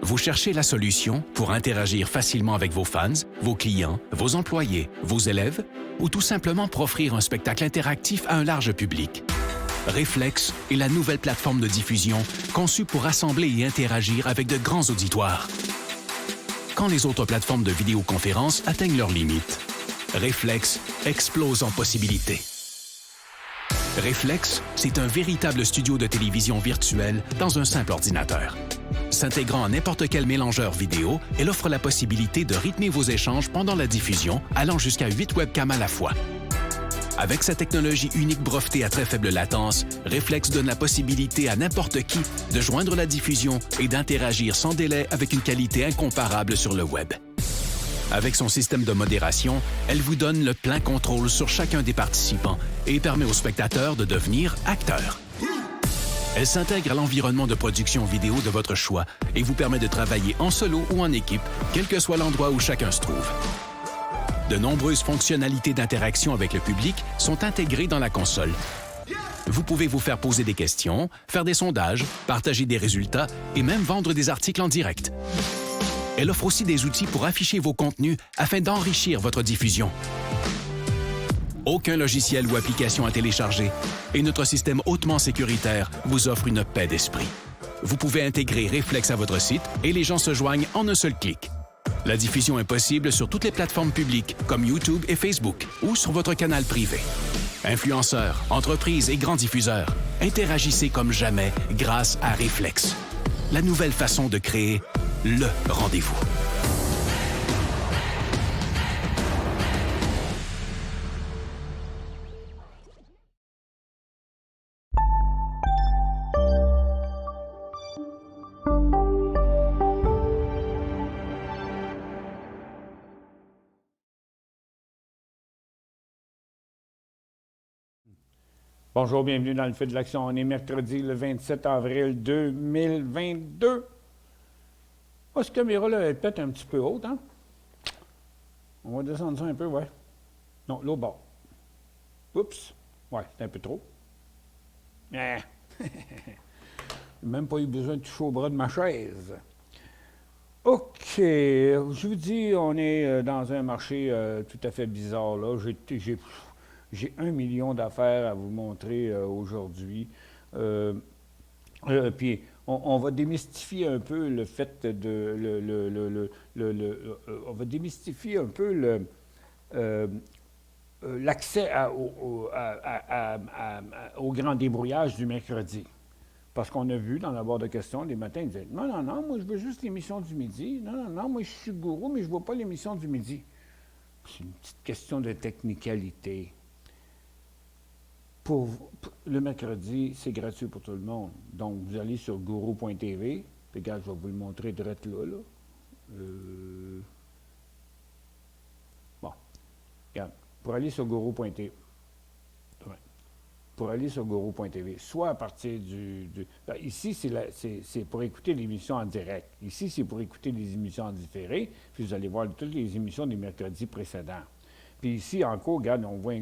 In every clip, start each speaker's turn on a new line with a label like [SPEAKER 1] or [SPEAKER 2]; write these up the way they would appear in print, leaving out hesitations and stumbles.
[SPEAKER 1] Vous cherchez la solution pour interagir facilement avec vos fans, vos clients, vos employés, vos élèves ou tout simplement pour offrir un spectacle interactif à un large public. Reflex est la nouvelle plateforme de diffusion conçue pour rassembler et interagir avec de grands auditoires. Quand les autres plateformes de vidéoconférence atteignent leurs limites, Reflex explose en possibilités. Reflex, c'est un véritable studio de télévision virtuel dans un simple ordinateur. S'intégrant à n'importe quel mélangeur vidéo, elle offre la possibilité de rythmer vos échanges pendant la diffusion, allant jusqu'à 8 webcams à la fois. Avec sa technologie unique brevetée à très faible latence, Reflex donne la possibilité à n'importe qui de joindre la diffusion et d'interagir sans délai avec une qualité incomparable sur le web. Avec son système de modération, elle vous donne le plein contrôle sur chacun des participants et permet aux spectateurs de devenir acteurs. Elle s'intègre à l'environnement de production vidéo de votre choix et vous permet de travailler en solo ou en équipe, quel que soit l'endroit où chacun se trouve. De nombreuses fonctionnalités d'interaction avec le public sont intégrées dans la console. Vous pouvez vous faire poser des questions, faire des sondages, partager des résultats et même vendre des articles en direct. Elle offre aussi des outils pour afficher vos contenus afin d'enrichir votre diffusion. Aucun logiciel ou application à télécharger et notre système hautement sécuritaire vous offre une paix d'esprit. Vous pouvez intégrer Reflex à votre site et les gens se joignent en un seul clic. La diffusion est possible sur toutes les plateformes publiques comme YouTube et Facebook ou sur votre canal privé. Influenceurs, entreprises et grands diffuseurs, interagissez comme jamais grâce à Reflex. La nouvelle façon de créer le rendez-vous.
[SPEAKER 2] Bonjour, bienvenue dans le Feu de l'Action. On est mercredi le 27 avril 2022. Oh, cette caméra-là est peut-être un petit peu haute, hein? On va descendre ça un peu, ouais. Non, l'autre bord. Oups. Ouais, c'est un peu trop. J'ai même pas eu besoin de toucher au bras de ma chaise. OK. Je vous dis, on est dans un marché tout à fait bizarre, là. J'ai 1 million d'affaires à vous montrer aujourd'hui. Puis, on va démystifier un peu le fait de... on va démystifier un peu l'accès au grand débrouillage du mercredi. Parce qu'on a vu dans la barre de questions, les matins, ils disaient « Non, moi je veux juste l'émission du midi. Non, moi je suis gourou, mais je ne vois pas l'émission du midi. » C'est une petite question de technicalité. Pour le mercredi, c'est gratuit pour tout le monde. Donc, vous allez sur gourou.tv. Regarde, je vais vous le montrer direct là. Bon, regarde. Pour aller sur gourou.tv, soit à partir ici, c'est pour écouter l'émission en direct. Ici, c'est pour écouter les émissions en différé. Puis vous allez voir toutes les émissions des mercredis précédents. Puis ici, encore, regarde, on voit un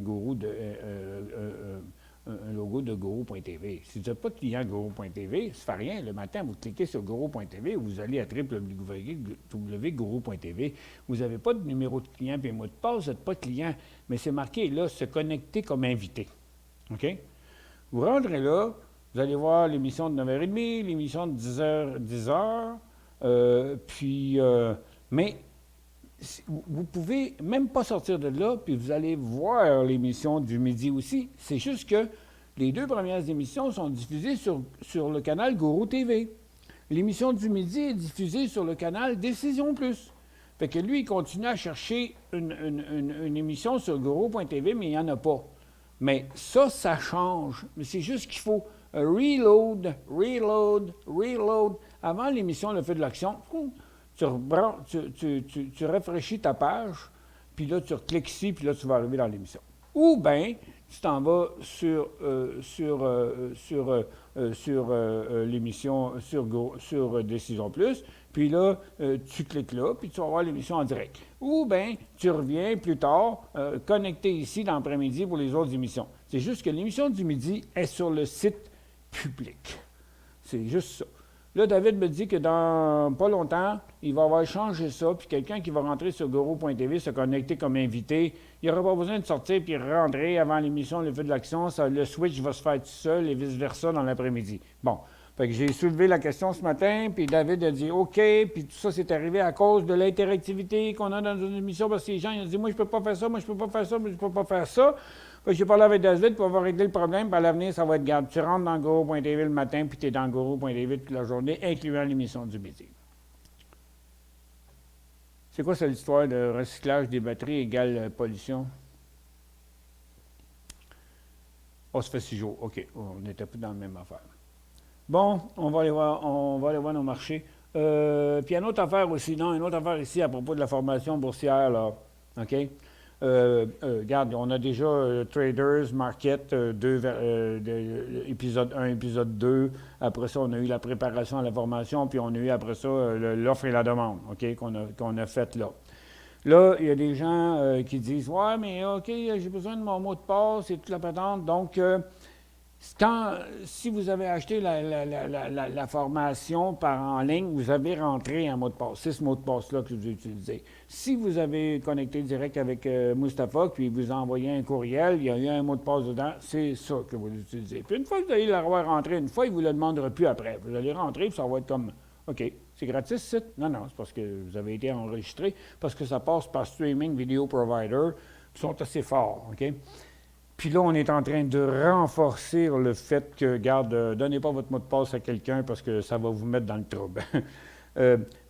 [SPEAKER 2] logo de gourou.tv. Si vous n'avez pas de client gourou.tv, ça ne fait rien. Le matin, vous cliquez sur gourou.tv, vous allez à www.gourou.tv. Vous n'avez pas de numéro de client et mot de passe, vous n'êtes pas de client, mais c'est marqué là, se connecter comme invité. OK? Vous rentrez là, vous allez voir l'émission de 9h30, l'émission de 10h, mais vous pouvez même pas sortir de là, puis vous allez voir l'émission du midi aussi. C'est juste que les 2 premières émissions sont diffusées sur le canal Gourou TV. L'émission du midi est diffusée sur le canal Décision Plus. Fait que lui, il continue à chercher une émission sur gourou.tv, mais il n'y en a pas. Mais ça change. Mais c'est juste qu'il faut reload. Avant l'émission Le Feu de l'Action, tu rafraîchis ta page, puis là, tu recliques ici, puis là, tu vas arriver dans l'émission. Ou bien, tu t'en vas sur l'émission, sur Décision Plus, puis là, tu cliques là, puis tu vas voir l'émission en direct. Ou bien, tu reviens plus tard, connecté ici dans l'après-midi pour les autres émissions. C'est juste que l'émission du midi est sur le site public. C'est juste ça. Là, David me dit que dans pas longtemps, il va avoir changé ça, puis quelqu'un qui va rentrer sur Goro.tv, se connecter comme invité, il n'aura pas besoin de sortir puis rentrer avant l'émission Le Feu de l'Action. Le switch va se faire tout seul et vice-versa dans l'après-midi. Bon. Fait que j'ai soulevé la question ce matin, puis David a dit OK, puis tout ça c'est arrivé à cause de l'interactivité qu'on a dans une émission, parce que les gens ils ont dit moi je peux pas faire ça, moi je peux pas faire ça, moi je peux pas faire ça. Fait que j'ai parlé avec David pour avoir réglé le problème, puis à l'avenir ça va être garde. Tu rentres dans Goro.tv le matin, puis tu es dans Goro.tv toute la journée, incluant l'émission du midi. C'est quoi cette histoire de recyclage des batteries égale pollution? Oh, ça fait 6 jours. OK, on n'était plus dans la même affaire. Bon, on va aller voir nos marchés. Puis une autre affaire aussi, une autre affaire ici à propos de la formation boursière, là. OK? Regarde, on a déjà Traders, Market, épisode 1, épisode 2. Après ça, on a eu la préparation à la formation, puis on a eu après ça l'offre et la demande, OK, qu'on a faite là. Là, il y a des gens qui disent ouais, mais OK, j'ai besoin de mon mot de passe et toute la patente. Donc, si vous avez acheté la formation en ligne, vous avez rentré un mot de passe. C'est ce mot de passe-là que vous utilisez. Si vous avez connecté direct avec Mustapha, puis vous envoyez un courriel, il y a eu un mot de passe dedans, c'est ça que vous utilisez. Puis une fois que vous allez l'avoir rentré, une fois, il ne vous le demandera plus après. Vous allez rentrer, puis ça va être comme OK, c'est gratis, c'est? Non, c'est parce que vous avez été enregistré, parce que ça passe par Streaming Video Provider, qui sont assez forts, OK? Puis là, on est en train de renforcer le fait que, donnez pas votre mot de passe à quelqu'un parce que ça va vous mettre dans le trouble.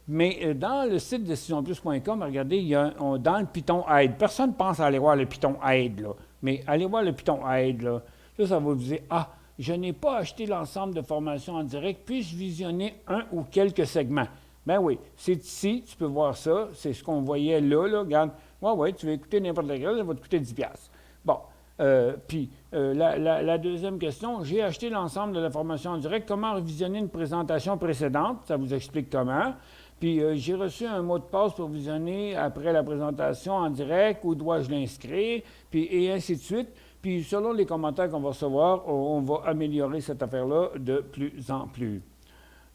[SPEAKER 2] Mais dans le site décisionplus.com, regardez, dans le Python Aide, personne ne pense à aller voir le Python Aide, là. Mais allez voir le Python Aide, là. Là, ça va vous dire, je n'ai pas acheté l'ensemble de formations en direct, puis-je visionner un ou quelques segments? Ben oui, c'est ici, tu peux voir ça, c'est ce qu'on voyait là, regarde. Ouais, tu vas écouter n'importe lequel, ça va te coûter 10$. Bon. Puis, la deuxième question, j'ai acheté l'ensemble de la formation en direct. Comment revisionner une présentation précédente? Ça vous explique comment. Puis, j'ai reçu un mot de passe pour visionner après la présentation en direct. Où dois-je l'inscrire? Puis, et ainsi de suite. Puis, selon les commentaires qu'on va recevoir, on va améliorer cette affaire-là de plus en plus.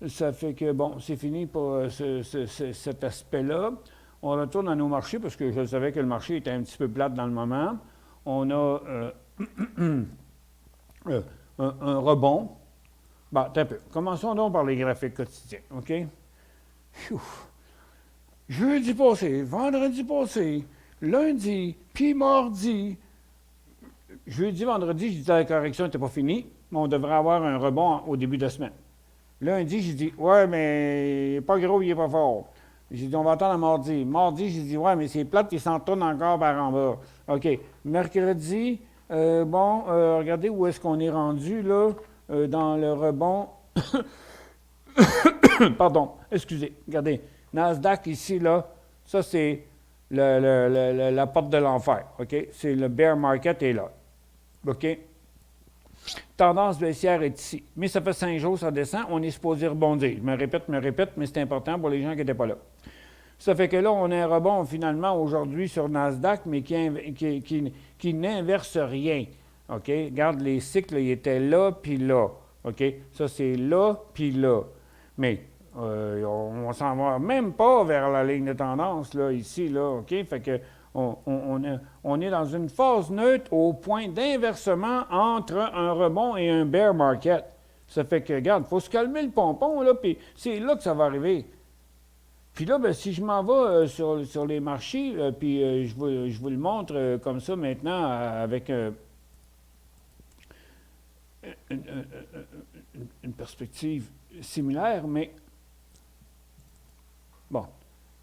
[SPEAKER 2] Ça fait que, bon, c'est fini pour cet aspect-là. On retourne à nos marchés parce que je savais que le marché était un petit peu plate dans le moment. On a un rebond. Bon, un peu. Commençons donc par les graphiques quotidiens, OK? Jeudi passé, vendredi passé, lundi, puis mardi. Jeudi, vendredi, je dis la correction n'était pas finie, mais on devrait avoir un rebond au début de la semaine. Lundi, j'ai dit, ouais, mais il n'est pas gros, il n'est pas fort. J'ai dit, on va attendre à mardi. Mardi, j'ai dit, ouais, mais c'est plate, il s'en tourne encore par en bas. OK. Mercredi, regardez où est-ce qu'on est rendu, là, dans le rebond. Pardon, excusez. Regardez. Nasdaq, ici, là, ça, c'est la porte de l'enfer. OK? C'est le bear market est là. OK? Tendance baissière est ici. Mais ça fait 5 jours, ça descend. On est supposé rebondir. Je me répète, mais c'est important pour les gens qui n'étaient pas là. Ça fait que là, on a un rebond finalement aujourd'hui sur Nasdaq, mais qui n'inverse rien. OK? Regarde, les cycles, ils étaient là, puis là. OK? Ça, c'est là, puis là. Mais on ne s'en va même pas vers la ligne de tendance, là, ici, là. OK? Fait que on est dans une phase neutre au point d'inversement entre un rebond et un bear market. Ça fait que, regarde, il faut se calmer le pompon, là, puis c'est là que ça va arriver. Puis là, ben, si je m'en vais sur les marchés, puis je vous le montre comme ça maintenant avec une perspective similaire, mais bon,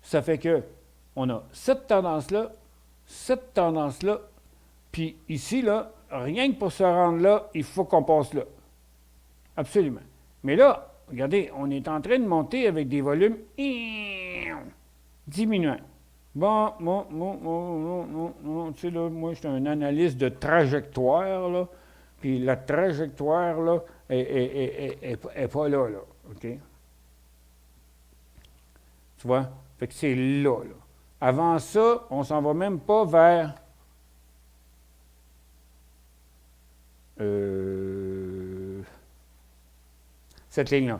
[SPEAKER 2] ça fait que on a cette tendance-là, puis ici, là, rien que pour se rendre là, il faut qu'on passe là. Absolument. Mais là, regardez, on est en train de monter avec des volumes diminuants. Bon, tu sais, là, moi, je suis un analyste de trajectoire, là, puis la trajectoire, là, est pas là, OK? Tu vois? Fait que c'est là. Avant ça, on s'en va même pas vers cette ligne-là.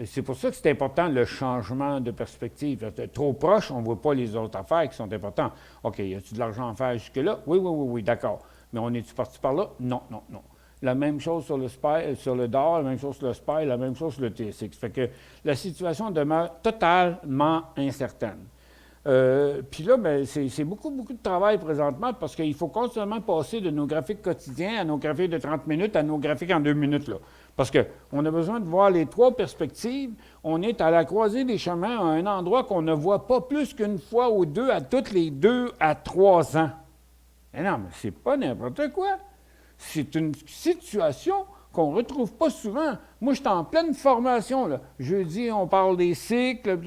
[SPEAKER 2] c'est pour ça que c'est important le changement de perspective. Trop proche, on ne voit pas les autres affaires qui sont importantes. OK, y a-t-il de l'argent à faire jusque-là? Oui, oui, oui, oui, d'accord. Mais on est-tu parti par là? Non, non, non. La même chose sur le SPY, sur le DOR, la même chose sur le SPY, la même chose sur le TSX. Fait que la situation demeure totalement incertaine. Puis là, ben, c'est beaucoup, beaucoup de travail présentement parce qu'il faut constamment passer de nos graphiques quotidiens à nos graphiques de 30 minutes à nos graphiques en 2 minutes. Là. Parce qu'on a besoin de voir les trois perspectives. On est à la croisée des chemins à un endroit qu'on ne voit pas plus qu'une fois ou deux à toutes les 2 à 3 ans. Mais non, mais c'est pas n'importe quoi. C'est une situation qu'on ne retrouve pas souvent. Moi, je suis en pleine formation. Là. Jeudi, on parle des cycles,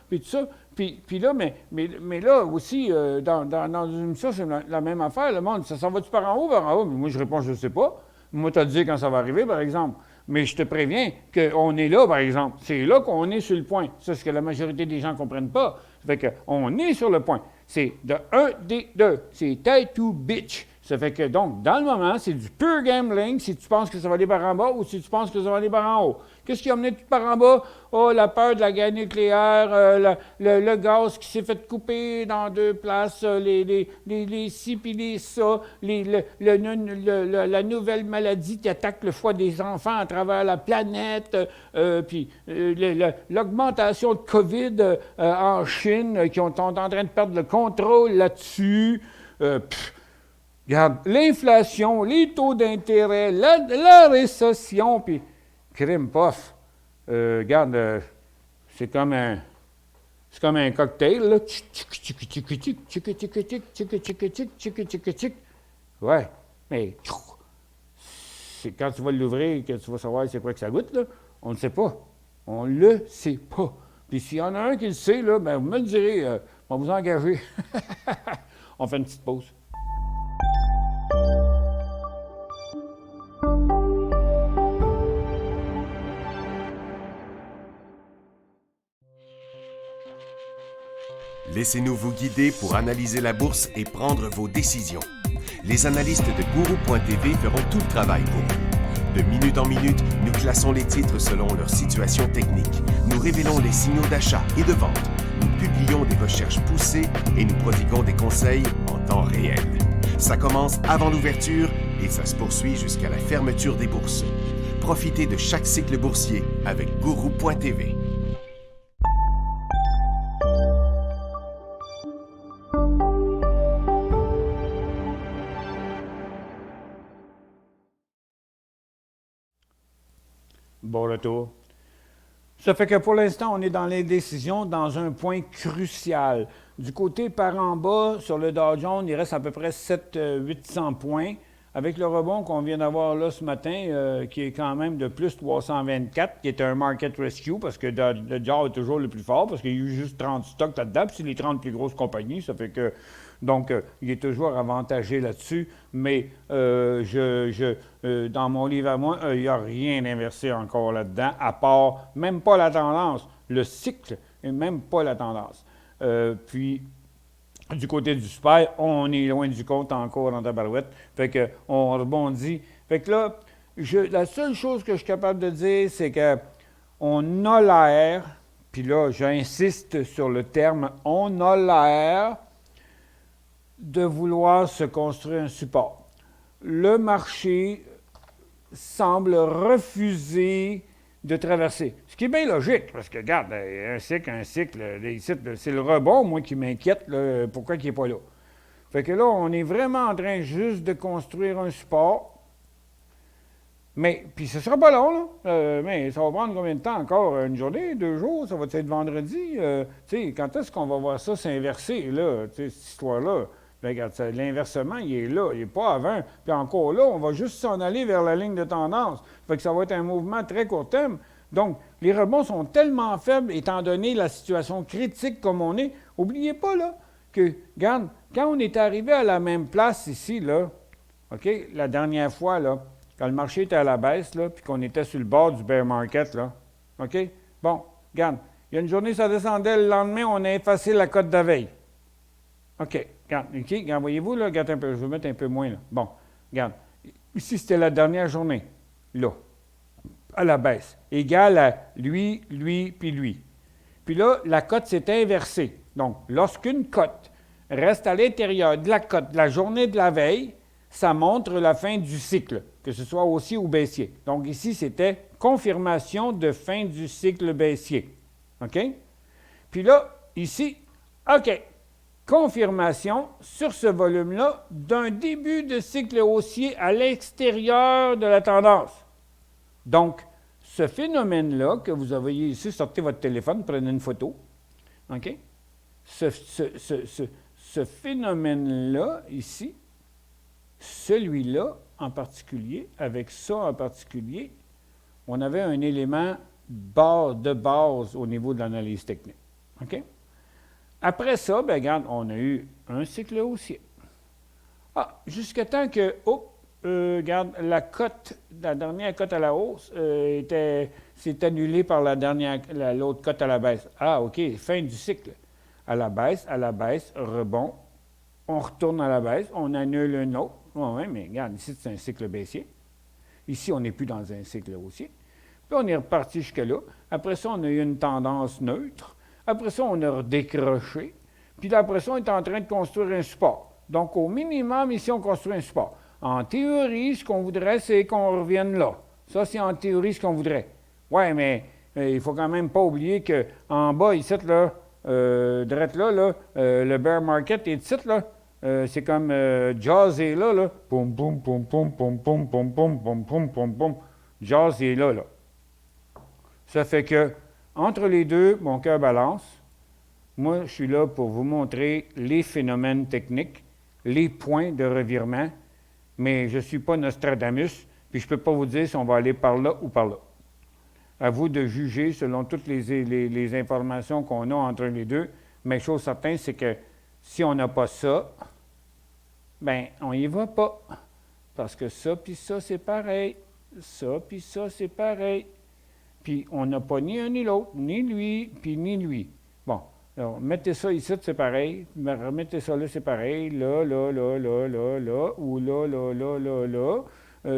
[SPEAKER 2] puis tout ça. Puis là, mais là aussi, dans une émission, c'est la même affaire. Le monde, ça s'en va-tu par en haut, par en haut? Mais moi, je réponds, je ne sais pas. Moi, tu as dit quand ça va arriver, par exemple. Mais je te préviens qu'on est là, par exemple. C'est là qu'on est sur le point. Ça, c'est ce que la majorité des gens ne comprennent pas. Ça fait qu'on est sur le point. C'est de 1 des 2. C'est tête ou bitch. Ça fait que, donc, dans le moment, c'est du pur gambling si tu penses que ça va aller par en bas ou si tu penses que ça va aller par en haut. Qu'est-ce qui a amené tout par en bas? Oh, la peur de la guerre nucléaire, le gaz qui s'est fait couper dans 2 places, les ci puis les ça, la nouvelle maladie qui attaque le foie des enfants à travers la planète, puis l'augmentation de COVID en Chine, qui sont en train de perdre le contrôle là-dessus. Regarde, l'inflation, les taux d'intérêt, la récession, puis crime pof. Regarde, c'est comme un cocktail, là. Ouais, mais c'est quand tu vas l'ouvrir que tu vas savoir c'est quoi que ça goûte, là. On ne sait pas. On le sait pas. Puis s'il y en a un qui le sait, là, ben vous me le direz, on va vous engager. On fait une petite pause.
[SPEAKER 3] Laissez-nous vous guider pour analyser la bourse et prendre vos décisions. Les analystes de Guru.tv feront tout le travail pour vous. De minute en minute, nous classons les titres selon leur situation technique. Nous révélons les signaux d'achat et de vente. Nous publions des recherches poussées et nous prodiguons des conseils en temps réel. Ça commence avant l'ouverture et ça se poursuit jusqu'à la fermeture des bourses. Profitez de chaque cycle boursier avec Guru.tv.
[SPEAKER 2] Bon retour. Ça fait que pour l'instant, on est dans l'indécision, dans un point crucial. Du côté par en bas, sur le Dow Jones, il reste à peu près 700-800 points. Avec le rebond qu'on vient d'avoir là ce matin, qui est quand même de plus 324, qui est un market rescue, parce que le Dow est toujours le plus fort, parce qu'il y a eu juste 30 stocks là-dedans, puis c'est les 30 plus grosses compagnies, ça fait que... Donc, il est toujours avantagé là-dessus, mais dans mon livre à moi, il n'y a rien inversé encore là-dedans, à part même pas la tendance, le cycle, et même pas la tendance. Puis, du côté du SPY, on est loin du compte encore dans ta barouette, fait qu'on rebondit. Fait que là, la seule chose que je suis capable de dire, c'est qu'on a l'air, puis là, j'insiste sur le terme « on a l'air », de vouloir se construire un support. Le marché semble refuser de traverser. Ce qui est bien logique, parce que, regarde, un cycle, c'est le rebond, moi, qui m'inquiète, là, pourquoi il n'est pas là. Fait que là, on est vraiment en train juste de construire un support. Mais, puis ce ne sera pas long, là. Mais ça va prendre combien de temps encore? Une journée, 2 jours? Ça va être vendredi? Tu sais, quand est-ce qu'on va voir ça s'inverser, là, cette histoire-là? Bien, regarde, l'inversement, il est là, il n'est pas à 20. Puis encore là, on va juste s'en aller vers la ligne de tendance. Fait que ça va être un mouvement très court terme. Donc, les rebonds sont tellement faibles, étant donné la situation critique comme on est. N'oubliez pas, là, que, regarde, quand on est arrivé à la même place ici, là, OK, la dernière fois, là, quand le marché était à la baisse, là, puis qu'on était sur le bord du bear market, là, OK? Bon, regarde, il y a une journée, ça descendait, le lendemain, on a effacé la cote de veille. OK. Regarde, voyez-vous, là, regarde un peu, je vais mettre un peu moins, là. Bon, regarde. Ici, c'était la dernière journée, là. à la baisse, égale à lui, puis lui. Puis là, la cote s'est inversée. Donc, lorsqu'une cote reste à l'intérieur de la cote de la journée de la veille, ça montre la fin du cycle, que ce soit haussier ou baissier. Donc ici, c'était confirmation de fin du cycle baissier. OK? Puis là, ici, OK, confirmation sur ce volume-là d'un début de cycle haussier à l'extérieur de la tendance. Donc, ce phénomène-là que vous avez ici, sortez votre téléphone, prenez une photo. OK? Ce phénomène-là, ici, celui-là en particulier, avec ça en particulier, on avait un élément de base au niveau de l'analyse technique. OK? Après ça, bien, regarde, on a eu un cycle haussier. Ah, jusqu'à temps que, regarde, la dernière cote à la hausse s'est annulée par l'autre cote à la baisse. Ah, OK, fin du cycle. À la baisse, rebond. On retourne à la baisse, on annule un autre. Oui, mais regarde, ici, c'est un cycle baissier. Ici, on n'est plus dans un cycle haussier. Puis, on est reparti jusque-là. Après ça, on a eu une tendance neutre. Après ça, on a redécroché. Puis là, après ça, on est en train de construire un support. Donc, au minimum, ici, on construit un support. En théorie, ce qu'on voudrait, c'est qu'on revienne là. Ça, c'est en théorie ce qu'on voudrait. Oui, mais il ne faut quand même pas oublier qu'en bas, ici, là, direct là, le bear market est ici, là. C'est comme Jaws est là. Poum, poum, poum, poum, poum, poum, poum, poum, poum, poum, poum, poum. Jaws est là. Ça fait que, entre les deux, mon cœur balance. Moi, je suis là pour vous montrer les phénomènes techniques, les points de revirement, mais je ne suis pas Nostradamus, puis je ne peux pas vous dire si on va aller par là ou par là. À vous de juger selon toutes les informations qu'on a entre les deux, mais chose certaine, c'est que si on n'a pas ça, bien, on n'y va pas. Parce que ça puis ça, c'est pareil. Ça puis ça, c'est pareil. Puis on n'a pas ni un ni l'autre, ni lui, puis ni lui. Bon, alors, mettez ça ici, c'est pareil. Remettez ça là, c'est pareil. Là, ou là.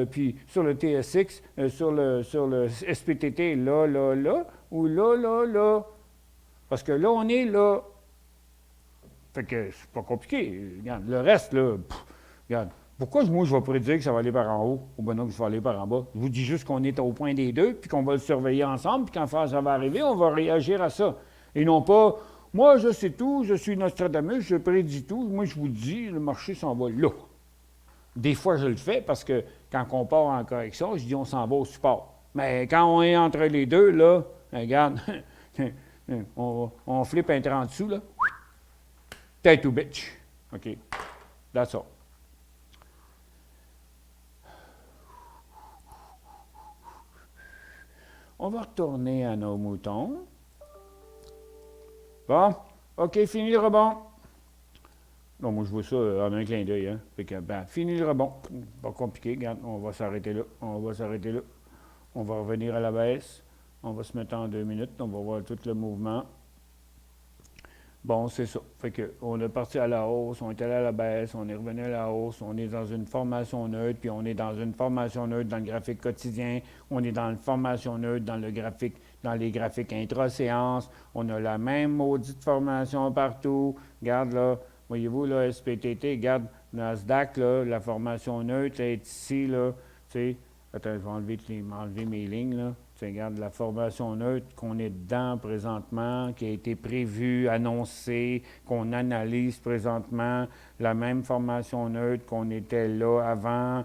[SPEAKER 2] Puis sur le TSX, sur le SPTT, là, ou là. Parce que là, on est là. Fait que c'est pas compliqué. Regarde, le reste, là, regarde. Pourquoi moi, je vais prédire que ça va aller par en haut, ou bien non, que ça va aller par en bas? Je vous dis juste qu'on est au point des deux, puis qu'on va le surveiller ensemble, puis quand ça va arriver, on va réagir à ça. Et non pas, moi, je sais tout, je suis Nostradamus, je prédis tout, moi, je vous dis, le marché s'en va là. Des fois, je le fais parce que quand on part en correction, je dis on s'en va au support. Mais quand on est entre les deux, là, regarde, on flippe un 30 sous, là. Tête ou bitch. OK. That's all. On va retourner à nos moutons. Bon, OK, fini le rebond. Non, moi, je vois ça en un clin d'œil. Hein? Fait que, fini le rebond. Pas compliqué, regarde, on va s'arrêter là. On va revenir à la baisse. On va se mettre en 2 minutes. On va voir tout le mouvement. Bon, c'est ça. Fait que, on est parti à la hausse, on est allé à la baisse, on est revenu à la hausse, on est dans une formation neutre, puis on est dans une formation neutre dans le graphique quotidien, on est dans une formation neutre dans les graphiques intra-séance, on a la même maudite formation partout. Regarde là, voyez-vous là, SPTT, regarde, Nasdaq, là, la formation neutre est ici, là, tu sais. Attends, je vais enlever mes lignes, là. Tu regardes la formation neutre qu'on est dedans présentement, qui a été prévue, annoncée, qu'on analyse présentement, la même formation neutre qu'on était là avant,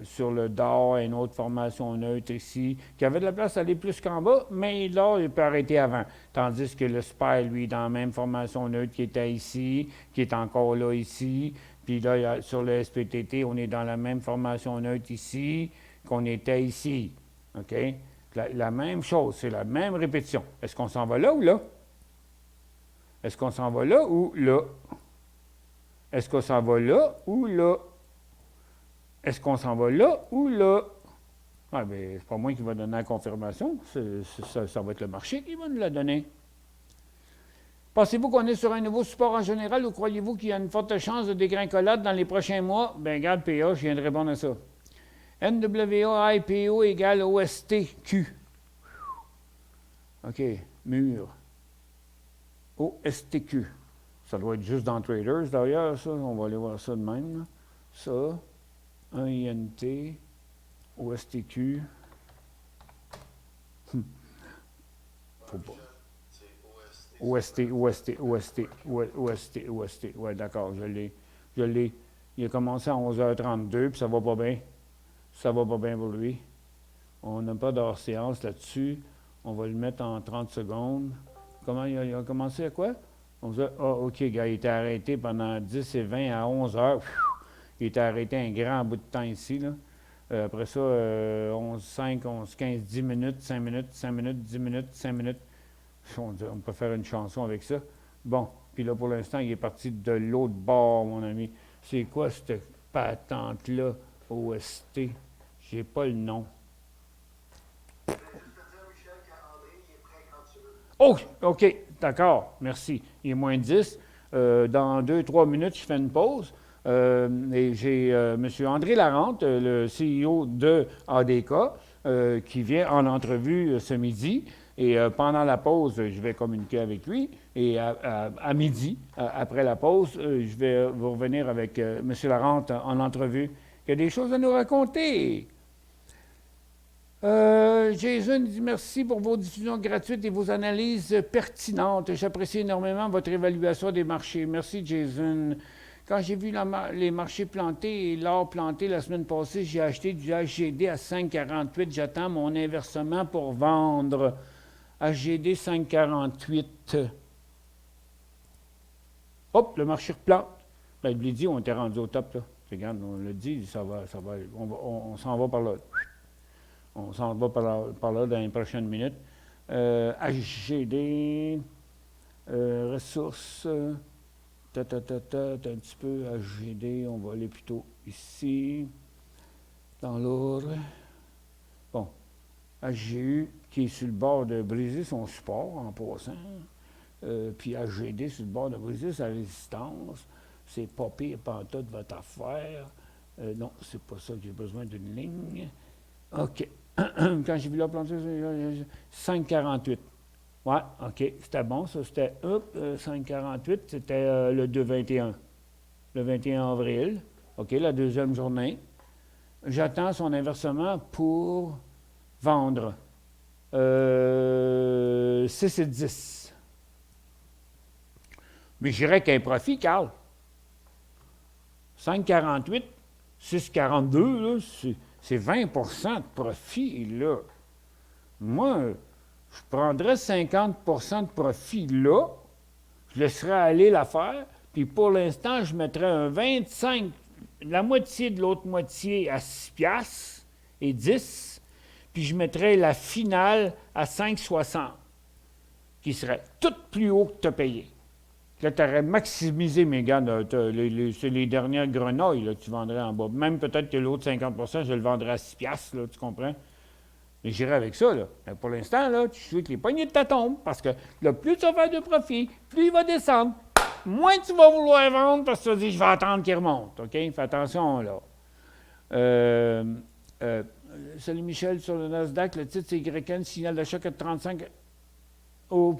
[SPEAKER 2] sur le DOR, une autre formation neutre ici, qui avait de la place à aller plus qu'en bas, mais là, il peut arrêter avant. Tandis que le SPY, lui, dans la même formation neutre qui était ici, qui est encore là ici, puis là, sur le SPTT, on est dans la même formation neutre ici qu'on était ici. OK? La même chose, c'est la même répétition. Est-ce qu'on s'en va là ou là? Est-ce qu'on s'en va là ou là? Est-ce qu'on s'en va là ou là? Est-ce qu'on s'en va là ou là? Ah, bien, c'est pas moi qui va donner la confirmation. Ça va être le marché qui va nous la donner. Pensez-vous qu'on est sur un nouveau support en général ou croyez-vous qu'il y a une forte chance de dégringolade dans les prochains mois? Bien, regarde, PA, je viens de répondre à ça. NWA IPO égale OSTQ. OK, mur. OSTQ. Ça doit être juste dans Traders, d'ailleurs, ça. On va aller voir ça de même. Là. Ça, 1 INT, OSTQ. Faut pas. OST. Ouais, d'accord, je l'ai. Il a commencé à 11h32, puis ça va pas bien. Ça va pas bien pour lui. On n'a pas d'hors-séance là-dessus. On va le mettre en 30 secondes. Comment il a commencé à quoi? OK, gars, il était arrêté pendant 10 et 20 à 11 heures. Il était arrêté un grand bout de temps ici, là. Après ça, 11, 5, 11, 15, 10 minutes, 5 minutes, 5 minutes, 10 minutes, 5 minutes. On peut faire une chanson avec ça. Bon, puis là, pour l'instant, il est parti de l'autre bord, mon ami. C'est quoi cette patente-là, OST? J'ai pas le nom. Oh, OK, d'accord, merci. Il est moins 10. Dans 2-3 minutes, je fais une pause. Et j'ai M. André Larente, le CEO de ADK, qui vient en entrevue ce midi. Et pendant la pause, je vais communiquer avec lui. Et à midi, après la pause, je vais vous revenir avec M. Larente en entrevue. Il y a des choses à nous raconter. Jason dit merci pour vos diffusions gratuites et vos analyses pertinentes. J'apprécie énormément votre évaluation des marchés. Merci, Jason. Quand j'ai vu les marchés plantés et l'or planté la semaine passée, j'ai acheté du HGD à 5,48. J'attends mon inversement pour vendre. HGD 5,48. Hop, le marché replante. Ben, je l'ai dit, on était rendu au top, là. Regarde, on l'a dit, ça va, on s'en va par là. On s'en va par là dans les prochaines minutes. HGD, ressources, un petit peu, HGD, on va aller plutôt ici, dans l'ordre. Bon, HGU qui est sur le bord de briser son support en passant, puis HGD sur le bord de briser sa résistance. C'est pas pire pantoute votre affaire. Non, c'est pas ça que j'ai besoin d'une ligne. OK. Quand j'ai vu la planter, 5,48. Ouais, OK. C'était bon, ça. C'était 5,48. C'était le 2,21. Le 21 avril. OK, la deuxième journée. J'attends son inversement pour vendre 6 et 10. Mais j'irais qu'un profit, Carl. 5,48, 6,42, là, c'est 20 de profit, là. Moi, je prendrais 50 de profit, là. Je laisserais aller l'affaire, puis pour l'instant, je mettrais un 25, la moitié de l'autre moitié à 6 piastres et 10, puis je mettrais la finale à 5,60, qui serait tout plus haut que tu as payé. Là, tu aurais maximisé, mes gars, c'est les dernières grenouilles là, que tu vendrais en bas. Même peut-être que l'autre 50 je le vendrais à 6 piastres, là, tu comprends? Mais j'irai avec ça, là. Mais pour l'instant, là, tu joues avec les poignées de ta tombe, parce que là, plus tu vas faire de profit, plus il va descendre, moins tu vas vouloir vendre, parce que tu vas dire, je vais attendre qu'il remonte, OK? Fais attention, là. Salut Michel, sur le Nasdaq, le titre, c'est YN, signal d'achat 4,35. Oh,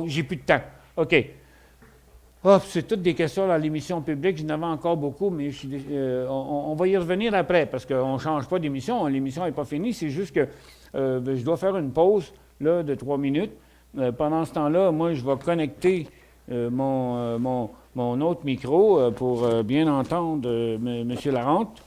[SPEAKER 2] j'ai plus de temps. OK. Oh, c'est toutes des questions dans l'émission publique. J'en avais encore beaucoup, mais on va y revenir après parce qu'on ne change pas d'émission. L'émission n'est pas finie. C'est juste que je dois faire une pause là, de 3 minutes. Pendant ce temps-là, moi, je vais connecter mon autre micro pour bien entendre M. Larente.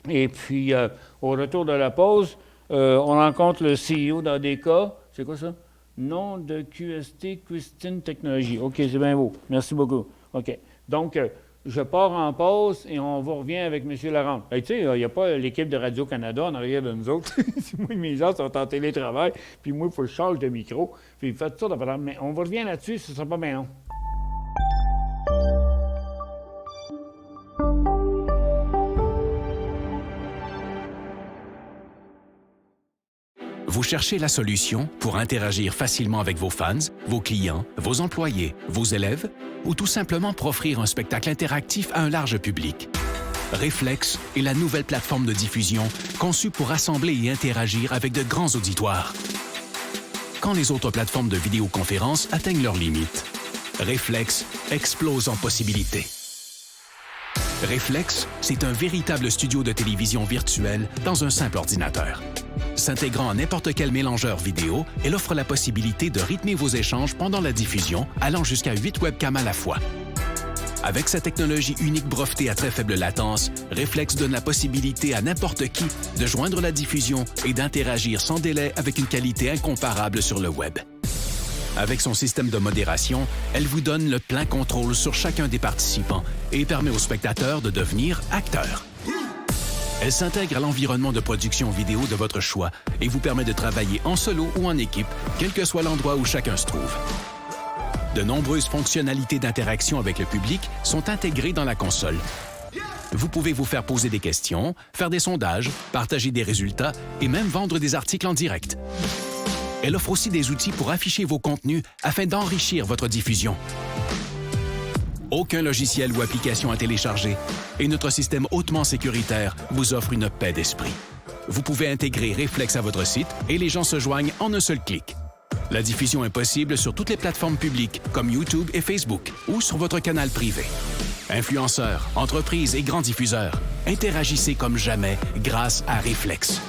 [SPEAKER 2] Et puis, au retour de la pause, on rencontre le CEO d'ADK. C'est quoi ça? Nom de QST, Christine Technologies. OK, c'est bien beau. Merci beaucoup. OK. Donc, je pars en pause et on vous revient avec M. Larente. Tu sais, il n'y a pas l'équipe de Radio-Canada en arrière de nous autres. Moi, mes gens sont en télétravail, puis moi, il faut que je change de micro. Puis faites ça, mais on vous revient là-dessus, ce ne sera pas bien long.
[SPEAKER 1] Vous cherchez la solution pour interagir facilement avec vos fans, vos clients, vos employés, vos élèves ou tout simplement pour offrir un spectacle interactif à un large public. Reflex est la nouvelle plateforme de diffusion conçue pour rassembler et interagir avec de grands auditoires. Quand les autres plateformes de vidéoconférence atteignent leurs limites, Reflex explose en possibilités. Reflex, c'est un véritable studio de télévision virtuelle dans un simple ordinateur. S'intégrant à n'importe quel mélangeur vidéo, elle offre la possibilité de rythmer vos échanges pendant la diffusion, allant jusqu'à 8 webcams à la fois. Avec sa technologie unique brevetée à très faible latence, Reflex donne la possibilité à n'importe qui de joindre la diffusion et d'interagir sans délai avec une qualité incomparable sur le web. Avec son système de modération, elle vous donne le plein contrôle sur chacun des participants et permet aux spectateurs de devenir acteurs. Elle s'intègre à l'environnement de production vidéo de votre choix et vous permet de travailler en solo ou en équipe, quel que soit l'endroit où chacun se trouve. De nombreuses fonctionnalités d'interaction avec le public sont intégrées dans la console. Vous pouvez vous faire poser des questions, faire des sondages, partager des résultats et même vendre des articles en direct. Elle offre aussi des outils pour afficher vos contenus afin d'enrichir votre diffusion. Aucun logiciel ou application à télécharger et notre système hautement sécuritaire vous offre une paix d'esprit. Vous pouvez intégrer Reflex à votre site et les gens se joignent en un seul clic. La diffusion est possible sur toutes les plateformes publiques comme YouTube et Facebook ou sur votre canal privé. Influenceurs, entreprises et grands diffuseurs, interagissez comme jamais grâce à Reflex.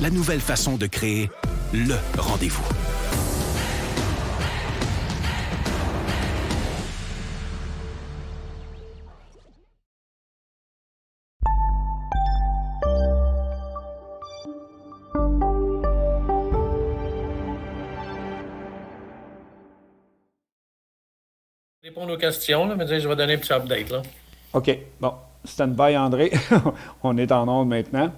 [SPEAKER 1] La nouvelle façon de créer le rendez-vous.
[SPEAKER 4] Répondre aux questions, là, mais je vais donner un petit update. Là.
[SPEAKER 2] OK. Bon. Stand-by, André. On est en onde maintenant.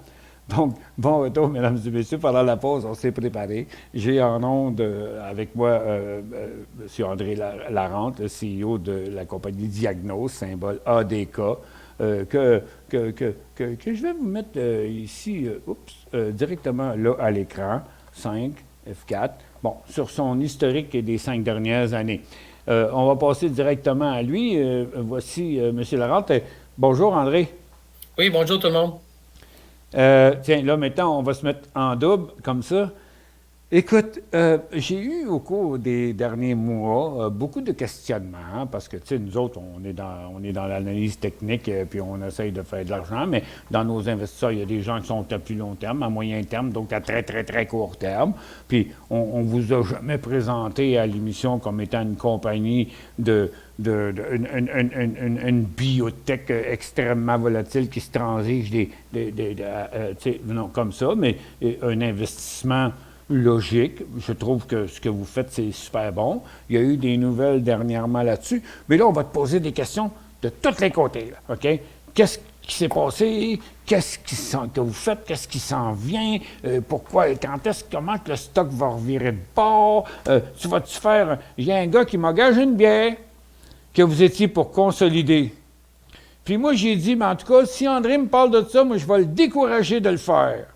[SPEAKER 2] Donc, bon retour, mesdames et messieurs. Pendant la pause, on s'est préparé. J'ai en onde avec moi M. André Larente, le CEO de la compagnie Diagnose, symbole ADK, que je vais vous mettre ici, directement là à l'écran, 5, F4, bon, sur son historique des 5 dernières années. On va passer directement à lui. Voici M. Larente. Bonjour, André.
[SPEAKER 4] Oui, bonjour tout le monde.
[SPEAKER 2] Tiens, là, maintenant, on va se mettre en double, comme ça. Écoute, j'ai eu au cours des derniers mois beaucoup de questionnements, hein, parce que, tu sais, nous autres, on est dans l'analyse technique, puis on essaye de faire de l'argent, mais dans nos investisseurs, il y a des gens qui sont à plus long terme, à moyen terme, donc à très, très, très court terme. Puis, on vous a jamais présenté à l'émission comme étant une compagnie une biotech extrêmement volatile qui se transige non, comme ça, mais un investissement logique. Je trouve que ce que vous faites, c'est super bon. Il y a eu des nouvelles dernièrement là-dessus. Mais là, on va te poser des questions de tous les côtés. Là, OK? Qu'est-ce qui s'est passé? Qu'est-ce que vous faites? Qu'est-ce qui s'en vient? Pourquoi? Comment que le stock va revirer de bord? Tu vas-tu faire... J'ai un gars qui m'engage une bière que vous étiez pour consolider. Puis moi, j'ai dit, mais en tout cas, si André me parle de ça, moi, je vais le décourager de le faire.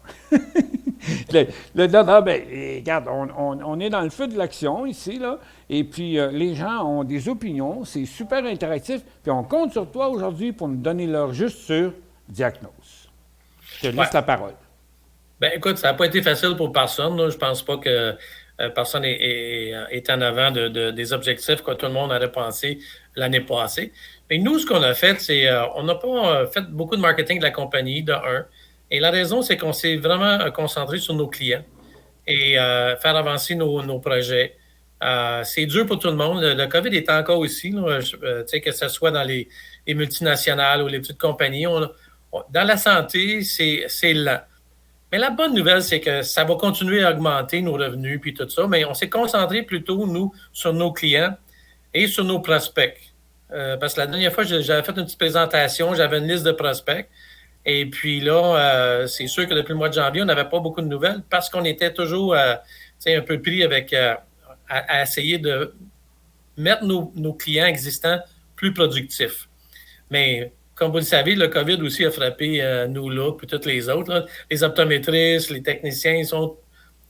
[SPEAKER 2] Regarde, on est dans le feu de l'action ici, là, et puis les gens ont des opinions, c'est super interactif, puis on compte sur toi aujourd'hui pour nous donner l'heure juste sur Diagnose. Je te laisse la parole.
[SPEAKER 4] Bien, écoute, ça n'a pas été facile pour personne. Là. Je pense pas que personne est en avant des objectifs que tout le monde aurait pensé l'année passée. Mais nous, ce qu'on a fait, c'est on n'a pas fait beaucoup de marketing de la compagnie, de un. Et la raison, c'est qu'on s'est vraiment concentré sur nos clients et faire avancer nos projets. C'est dur pour tout le monde. Le COVID est encore ici, que ce soit dans les multinationales ou les petites compagnies. Dans la santé, c'est lent. Mais la bonne nouvelle, c'est que ça va continuer à augmenter nos revenus puis tout ça, mais on s'est concentré plutôt, nous, sur nos clients et sur nos prospects. Parce que la dernière fois, j'avais fait une petite présentation, j'avais une liste de prospects. Et puis là, c'est sûr que depuis le mois de janvier, on n'avait pas beaucoup de nouvelles parce qu'on était toujours un peu pris avec à essayer de mettre nos clients existants plus productifs. Mais comme vous le savez, le COVID aussi a frappé nous là, puis toutes les autres. Là. Les optométristes, les techniciens,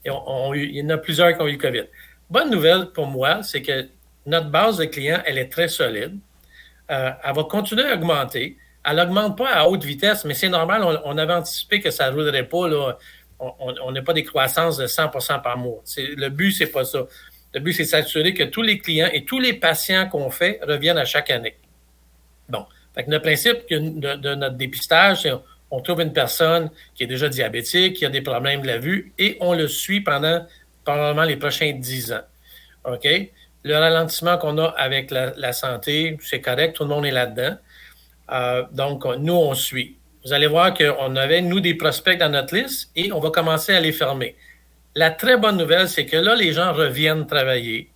[SPEAKER 4] il y en a plusieurs qui ont eu le COVID. Bonne nouvelle pour moi, c'est que notre base de clients, elle est très solide. Elle va continuer à augmenter. Elle n'augmente pas à haute vitesse, mais c'est normal. On avait anticipé que ça ne roulerait pas. Là. On n'a pas des croissances de 100% par mois. Le but, c'est pas ça. Le but, c'est de s'assurer que tous les clients et tous les patients qu'on fait reviennent à chaque année. Bon. Fait que le principe de notre dépistage, c'est on trouve une personne qui est déjà diabétique, qui a des problèmes de la vue, et on le suit pendant probablement les prochains 10 ans. OK? Le ralentissement qu'on a avec la santé, c'est correct, tout le monde est là-dedans. Donc, nous, on suit. Vous allez voir qu'on avait, nous, des prospects dans notre liste et on va commencer à les fermer. La très bonne nouvelle, c'est que là, les gens reviennent travailler.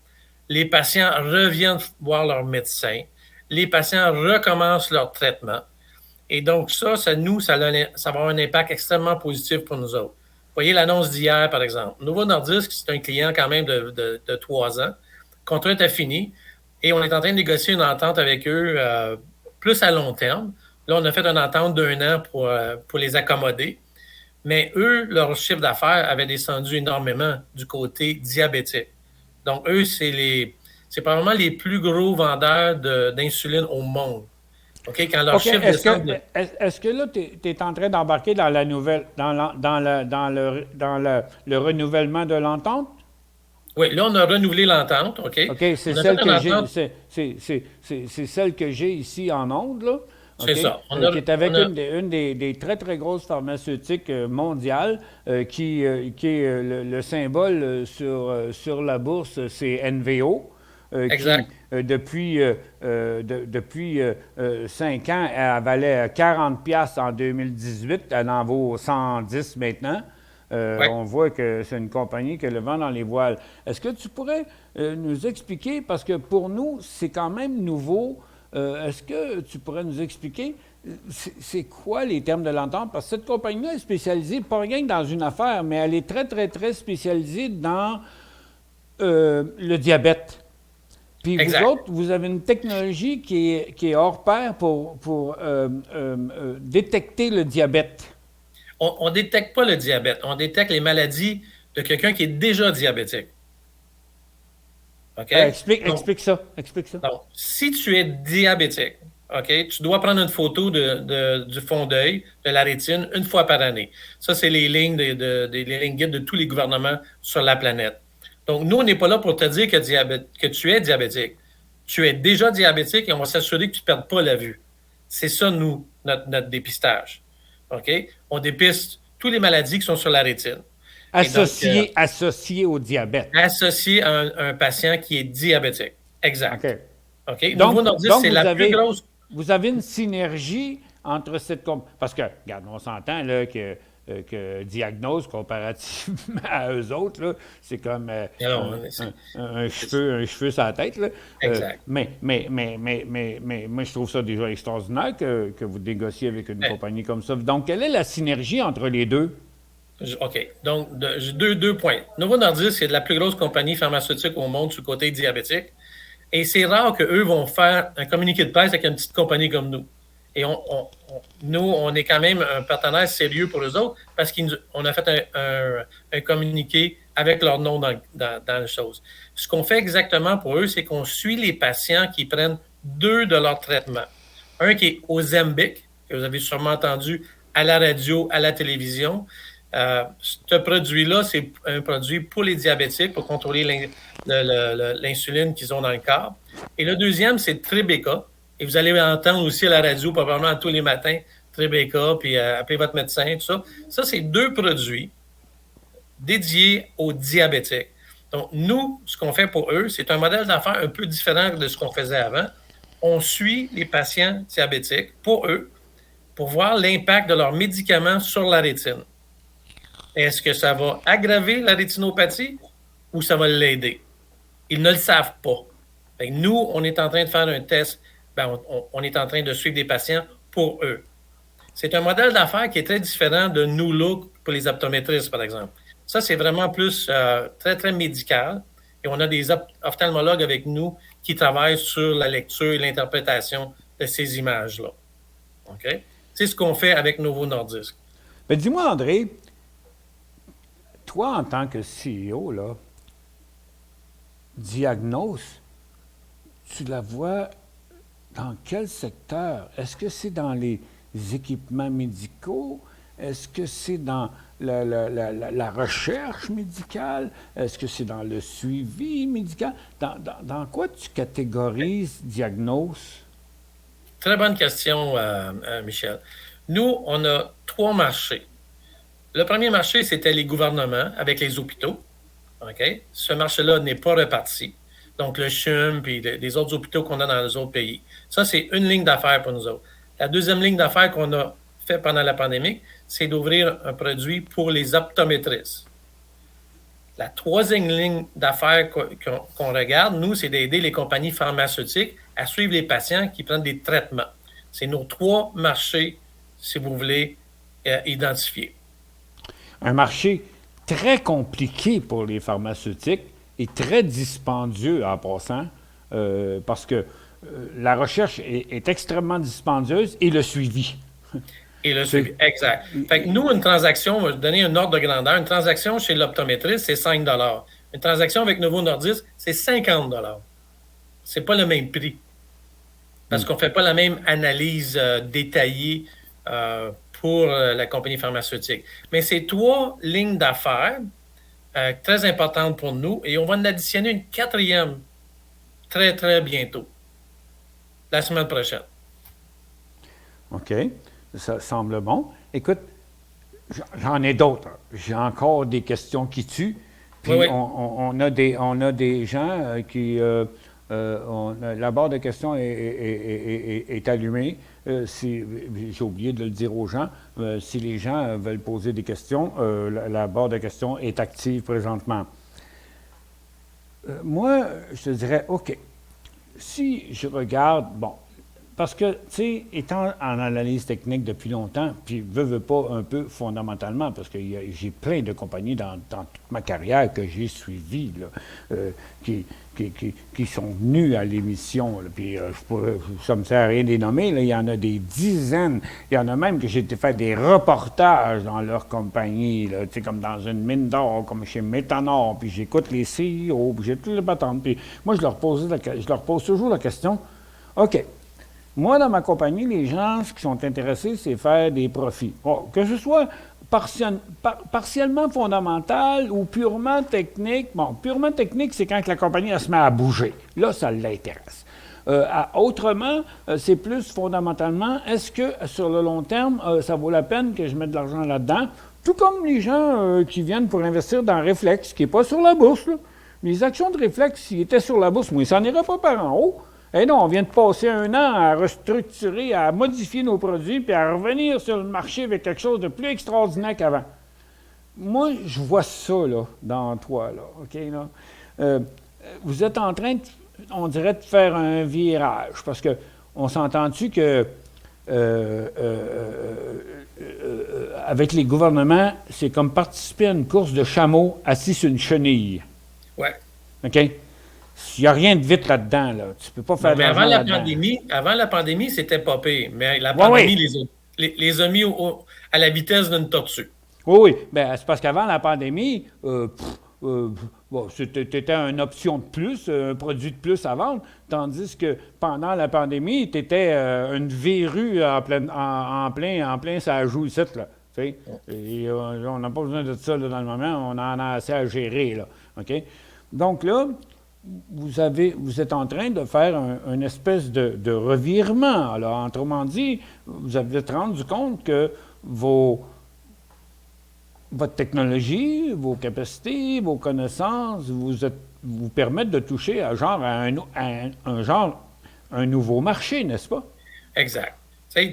[SPEAKER 4] Les patients reviennent voir leur médecin. Les patients recommencent leur traitement. Et donc, ça va avoir un impact extrêmement positif pour nous autres. Vous voyez l'annonce d'hier, par exemple. Novo Nordisk, c'est un client quand même de 3 ans. Le contrat est fini et on est en train de négocier une entente avec eux plus à long terme. Là, on a fait une entente d'1 an pour les accommoder. Mais eux, leur chiffre d'affaires avait descendu énormément du côté diabétique. Donc, eux, c'est probablement les plus gros vendeurs d'insuline au monde. OK? Quand leur chiffre descend...
[SPEAKER 2] Est-ce que là, tu es en train d'embarquer dans la nouvelle, le renouvellement de l'entente?
[SPEAKER 4] Oui, là, on a renouvelé l'entente, OK?
[SPEAKER 2] OK, c'est celle que j'ai ici en ondes, là.
[SPEAKER 4] C'est ça.
[SPEAKER 2] Qui est avec une des très, très grosses pharmaceutiques mondiales, qui est le symbole sur la bourse, c'est NVO.
[SPEAKER 4] Exact.
[SPEAKER 2] Qui, depuis 5 ans, elle valait 40$ en 2018. Elle en vaut 110 maintenant. Ouais. On voit que c'est une compagnie qui a le vent dans les voiles. Est-ce que tu pourrais nous expliquer, parce que pour nous, c'est quand même nouveau, est-ce que tu pourrais nous expliquer c'est quoi les termes de l'entente? Parce que cette compagnie-là est spécialisée, pas rien que dans une affaire, mais elle est très, très, très spécialisée dans le diabète. Puis exact. Vous autres, vous avez une technologie qui est hors pair pour détecter le diabète.
[SPEAKER 4] On ne détecte pas le diabète. On détecte les maladies de quelqu'un qui est déjà diabétique.
[SPEAKER 2] OK? Explique ça.
[SPEAKER 4] Donc, si tu es diabétique, OK, tu dois prendre une photo du fond d'œil, de la rétine, une fois par année. Ça, c'est les lignes les lignes guides de tous les gouvernements sur la planète. Donc, nous, on n'est pas là pour te dire que tu es diabétique. Tu es déjà diabétique et on va s'assurer que tu ne perdes pas la vue. C'est ça, nous, notre dépistage. OK? On dépiste toutes les maladies qui sont sur la rétine.
[SPEAKER 2] Associées au diabète.
[SPEAKER 4] Associées à un patient qui est diabétique. Exact.
[SPEAKER 2] OK? Donc, c'est la plus grosse... Vous avez une synergie entre cette... Parce que, regarde, on s'entend là que Diagnose, comparativement à eux autres, là, c'est comme un cheveu sur la tête. Là.
[SPEAKER 4] Exact.
[SPEAKER 2] Mais moi, je trouve ça déjà extraordinaire que vous négociez avec une compagnie comme ça. Donc, quelle est la synergie entre les deux?
[SPEAKER 4] OK. Donc, deux points. Novo Nordisk, c'est la plus grosse compagnie pharmaceutique au monde sur le côté diabétique. Et c'est rare qu'eux vont faire un communiqué de presse avec une petite compagnie comme nous. Et nous, on est quand même un partenaire sérieux pour eux autres parce qu'on a fait un communiqué avec leur nom dans la chose. Ce qu'on fait exactement pour eux, c'est qu'on suit les patients qui prennent 2 de leurs traitements. Un qui est Ozempic, que vous avez sûrement entendu à la radio, à la télévision. Ce produit-là, c'est un produit pour les diabétiques, pour contrôler l'insuline qu'ils ont dans le corps. Et le deuxième, c'est Tribeca. Et vous allez entendre aussi à la radio, probablement tous les matins, Tribeca, puis appelez votre médecin, tout ça. Ça, c'est 2 produits dédiés aux diabétiques. Donc, nous, ce qu'on fait pour eux, c'est un modèle d'affaires un peu différent de ce qu'on faisait avant. On suit les patients diabétiques pour eux, pour voir l'impact de leurs médicaments sur la rétine. Est-ce que ça va aggraver la rétinopathie ou ça va l'aider? Ils ne le savent pas. Fait que nous, on est en train de faire un test. On est en train de suivre des patients pour eux. C'est un modèle d'affaires qui est très différent de nous, là, pour les optométristes, par exemple. Ça, c'est vraiment plus très, très médical. Et on a des ophtalmologues avec nous qui travaillent sur la lecture et l'interprétation de ces images-là. OK? C'est ce qu'on fait avec Novo Nordisk.
[SPEAKER 2] Mais dis-moi, André, toi, en tant que CEO, là, Diagnose, tu la vois dans quel secteur? Est-ce que c'est dans les équipements médicaux? Est-ce que c'est dans la recherche médicale? Est-ce que c'est dans le suivi médical? Dans quoi tu catégorises Diagnos?
[SPEAKER 4] Très bonne question, Michel. Nous, on a 3 marchés. Le premier marché, c'était les gouvernements avec les hôpitaux. OK? Ce marché-là n'est pas reparti. Donc, le CHUM et les autres hôpitaux qu'on a dans les autres pays. Ça, c'est une ligne d'affaires pour nous autres. La deuxième ligne d'affaires qu'on a fait pendant la pandémie, c'est d'ouvrir un produit pour les optométristes. La troisième ligne d'affaires qu'on regarde, nous, c'est d'aider les compagnies pharmaceutiques à suivre les patients qui prennent des traitements. C'est nos 3 marchés, si vous voulez, identifier.
[SPEAKER 2] Un marché très compliqué pour les pharmaceutiques et très dispendieux en passant, parce que la recherche est extrêmement dispendieuse et le suivi.
[SPEAKER 4] Et le suivi, exact. Fait que nous, une transaction, on va donner un ordre de grandeur. Une transaction chez l'optométriste, c'est 5 $. Une transaction avec Novo Nordisk, c'est 50 $. C'est pas le même prix. Parce qu'on ne fait pas la même analyse détaillée pour la compagnie pharmaceutique. Mais c'est 3 lignes d'affaires très importantes pour nous et on va en additionner une 4e très, très bientôt. La semaine prochaine.
[SPEAKER 2] OK. Ça semble bon. Écoute, j'en ai d'autres. J'ai encore des questions qui tuent. Puis
[SPEAKER 4] oui.
[SPEAKER 2] On a des gens qui... la barre de questions est allumée. J'ai oublié de le dire aux gens. Si les gens veulent poser des questions, la barre de questions est active présentement. Moi, je te dirais, OK, si je regarde, bon, parce que, tu sais, étant en analyse technique depuis longtemps, puis veux pas un peu fondamentalement, parce que j'ai plein de compagnies dans toute ma carrière que j'ai suivies, là, qui sont venues à l'émission, là, puis ça ne me sert à rien de les nommer, là, il y en a des dizaines, il y en a même que j'ai été faire des reportages dans leur compagnie, tu sais, comme dans une mine d'or, comme chez Métanor, puis j'écoute les CEO, puis j'ai toutes les patentes, puis moi, je leur pose toujours la question, OK, moi, dans ma compagnie, les gens, ce qui sont intéressés, c'est faire des profits. Bon, que ce soit partiellement fondamental ou purement technique. Bon, purement technique, c'est quand la compagnie elle se met à bouger. Là, ça l'intéresse. Autrement, c'est plus fondamentalement, est-ce que sur le long terme, ça vaut la peine que je mette de l'argent là-dedans? Tout comme les gens qui viennent pour investir dans Reflex, qui n'est pas sur la bourse. Là. Les actions de Reflex, s'ils étaient sur la bourse, moi, ils s'en iraient pas par en haut. Eh non, on vient de passer 1 an à restructurer, à modifier nos produits, puis à revenir sur le marché avec quelque chose de plus extraordinaire qu'avant. Moi, je vois ça, là, dans toi, là, OK, là. Vous êtes en train, on dirait, de faire un virage, parce que on s'entend-tu que avec les gouvernements, c'est comme participer à une course de chameaux assis sur une chenille.
[SPEAKER 4] Oui.
[SPEAKER 2] OK? Il n'y a rien de vite là-dedans. Là. Tu ne peux pas faire de l'argent là-dedans.
[SPEAKER 4] Avant la pandémie, c'était pas pire. Mais la pandémie les a mis à la vitesse d'une tortue.
[SPEAKER 2] Oui. Ben, c'est parce qu'avant la pandémie, c'était une option de plus, un produit de plus à vendre. Tandis que pendant la pandémie, tu étais une verrue en plein ça joue ici. Là. Et, on n'a pas besoin de ça là, dans le moment. On en a assez à gérer. Là. OK? Donc là, vous êtes en train de faire une espèce de revirement. Alors, autrement dit, vous avez rendu compte que votre technologie, vos capacités, vos connaissances vous permettent de toucher un nouveau marché, n'est-ce pas?
[SPEAKER 4] Exact.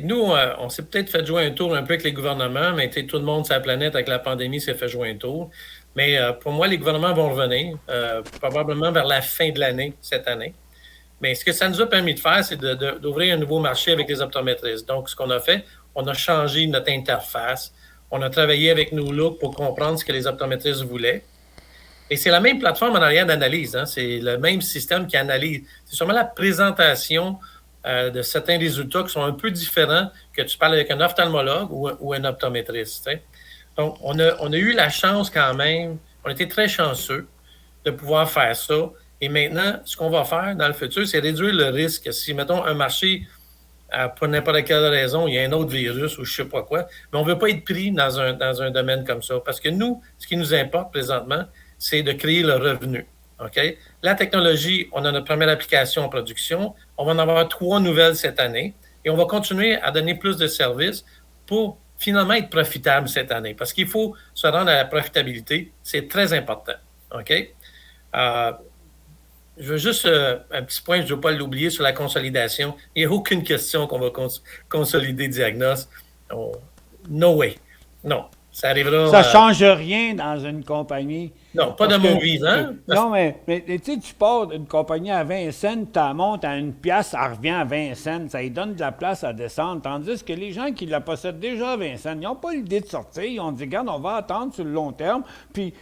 [SPEAKER 4] Nous, on s'est peut-être fait jouer un tour un peu avec les gouvernements, mais tout le monde sur la planète, avec la pandémie, s'est fait jouer un tour. Mais pour moi, les gouvernements vont revenir, probablement vers la fin de l'année, cette année. Mais ce que ça nous a permis de faire, c'est d'ouvrir un nouveau marché avec les optométristes. Donc, ce qu'on a fait, on a changé notre interface. On a travaillé avec nos looks pour comprendre ce que les optométristes voulaient. Et c'est la même plateforme en arrière d'analyse. Hein? C'est le même système qui analyse. C'est sûrement la présentation de certains résultats qui sont un peu différents que tu parles avec un ophtalmologue ou un optométriste. T'sais. Donc, on a eu la chance quand même, on a été très chanceux de pouvoir faire ça Et maintenant, ce qu'on va faire dans le futur, c'est réduire le risque. Si, mettons, un marché, pour n'importe quelle raison, il y a un autre virus ou je ne sais pas quoi, mais on ne veut pas être pris dans un domaine comme ça. Parce que nous, ce qui nous importe présentement, c'est de créer le revenu. OK? La technologie, on a notre première application en production. On va en avoir 3 nouvelles cette année. Et on va continuer à donner plus de services pour finalement être profitable cette année. Parce qu'il faut se rendre à la profitabilité. C'est très important. OK? Je veux juste un petit point, je ne veux pas l'oublier, sur la consolidation. Il n'y a aucune question qu'on va consolider Diagnos. No way. Non. Ça arrivera.
[SPEAKER 2] Ça ne change rien dans une compagnie.
[SPEAKER 4] Non, pas de mon vivant.
[SPEAKER 2] Non, mais tu sais, tu pars d'une compagnie à 20 cents, tu la montes à 1 pièce, elle revient à 20 cents. Ça lui donne de la place à descendre. Tandis que les gens qui la possèdent déjà à 20 cents, ils n'ont pas l'idée de sortir. Ils ont dit, regarde, on va attendre sur le long terme, puis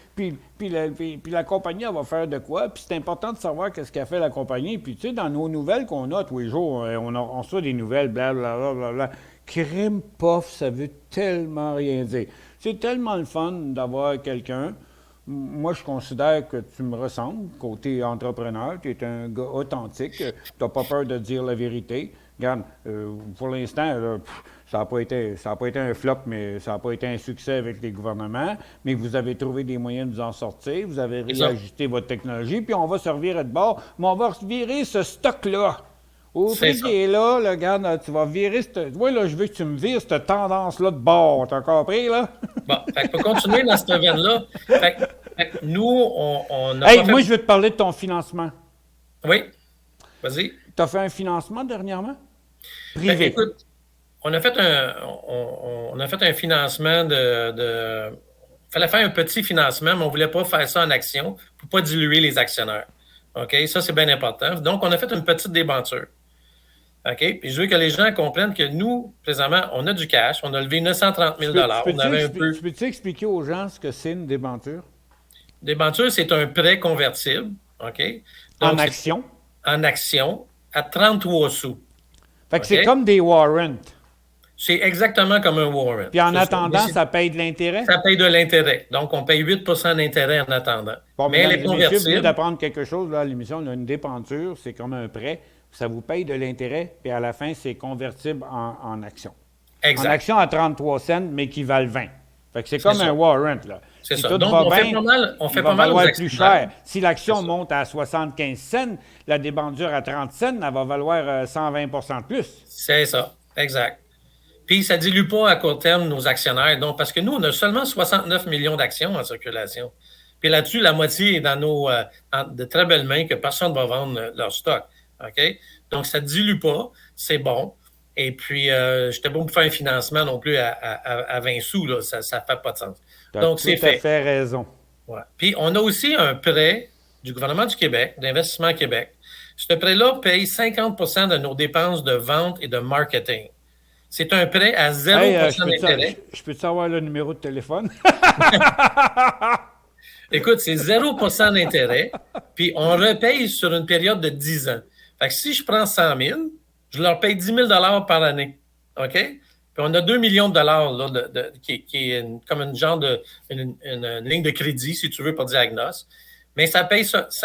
[SPEAKER 2] la compagnie, elle va faire de quoi. Puis c'est important de savoir qu'est-ce qu'a fait la compagnie. Puis tu sais, dans nos nouvelles qu'on a tous les jours, on reçoit des nouvelles, blablabla. Crime, pof, ça veut tellement rien dire. C'est tellement le fun d'avoir quelqu'un. Moi, je considère que tu me ressembles, côté entrepreneur. Tu es un gars authentique. Tu n'as pas peur de dire la vérité. Regarde, pour l'instant, là, ça n'a pas été un flop, mais ça n'a pas été un succès avec les gouvernements. Mais vous avez trouvé des moyens de vous en sortir. Vous avez réajusté votre technologie. Puis on va servir de bord. Mais on va virer ce stock-là. Au prix qui est là, regarde, tu vas virer moi, là, je veux que tu me vires cette tendance-là de bord. T'as compris, là?
[SPEAKER 4] Bon, fait que pour continuer dans cette veine-là, fait que nous, on a
[SPEAKER 2] Hey, moi, je veux te parler de ton financement.
[SPEAKER 4] Oui, vas-y.
[SPEAKER 2] Tu as fait un financement dernièrement? Privé.
[SPEAKER 4] Ben, écoute, on a fait un financement Il fallait faire un petit financement, mais on ne voulait pas faire ça en action pour ne pas diluer les actionnaires. OK? Ça, c'est bien important. Donc, on a fait une petite débenture. OK? Puis je veux que les gens comprennent que nous, présentement, on a du cash. On a levé 930 000
[SPEAKER 2] Tu peux-tu expliquer aux gens ce que c'est une débenture?
[SPEAKER 4] Débenture, c'est un prêt convertible. OK? Donc,
[SPEAKER 2] en action?
[SPEAKER 4] En action, à 33 sous.
[SPEAKER 2] Fait que c'est comme des warrants.
[SPEAKER 4] C'est exactement comme un warrant.
[SPEAKER 2] Puis en attendant, ça paye de l'intérêt?
[SPEAKER 4] Ça paye de l'intérêt. Donc, on paye 8 d'intérêt en attendant.
[SPEAKER 2] Bon, mais elle est convertible. Vous venez d'apprendre quelque chose là, à l'émission. Une débenture, c'est comme un prêt. Ça vous paye de l'intérêt, puis à la fin, c'est convertible en action.
[SPEAKER 4] Exact.
[SPEAKER 2] En action à 33 cents, mais qui valent 20. Fait que c'est comme un warrant, là.
[SPEAKER 4] C'est
[SPEAKER 2] si
[SPEAKER 4] ça.
[SPEAKER 2] Tout
[SPEAKER 4] Donc,
[SPEAKER 2] va
[SPEAKER 4] on
[SPEAKER 2] bien,
[SPEAKER 4] fait pas mal aux
[SPEAKER 2] plus cher. Si l'action
[SPEAKER 4] ça.
[SPEAKER 2] monte à 75 cents, la débenture à 30 cents, elle va valoir 120 de plus.
[SPEAKER 4] C'est ça. Exact. Puis, ça ne dilue pas à court terme nos actionnaires. Donc, parce que nous, on a seulement 69 millions d'actions en circulation. Puis là-dessus, la moitié est dans de très belles mains que personne ne va vendre leur stock. OK? Donc, ça ne dilue pas. C'est bon. Et puis, je n'étais pas pour faire un financement non plus à 20 sous. Là. Ça ne fait pas de sens. Donc, c'est fait.
[SPEAKER 2] Tu as fait raison.
[SPEAKER 4] Ouais. Puis, on a aussi un prêt du gouvernement du Québec, d'Investissement Québec. Ce prêt-là paye 50 de nos dépenses de vente et de marketing. C'est un prêt à 0 d'intérêt.
[SPEAKER 2] Je peux-tu avoir le numéro de téléphone?
[SPEAKER 4] Écoute, c'est 0 d'intérêt, puis on repaye sur une période de 10 ans. Fait que si je prends 100 000, je leur paye 10 000 par année. OK? Puis on a 2 millions de dollars là, qui est comme une genre une ligne de crédit, si tu veux, pour Diagnos. Mais ça paye 50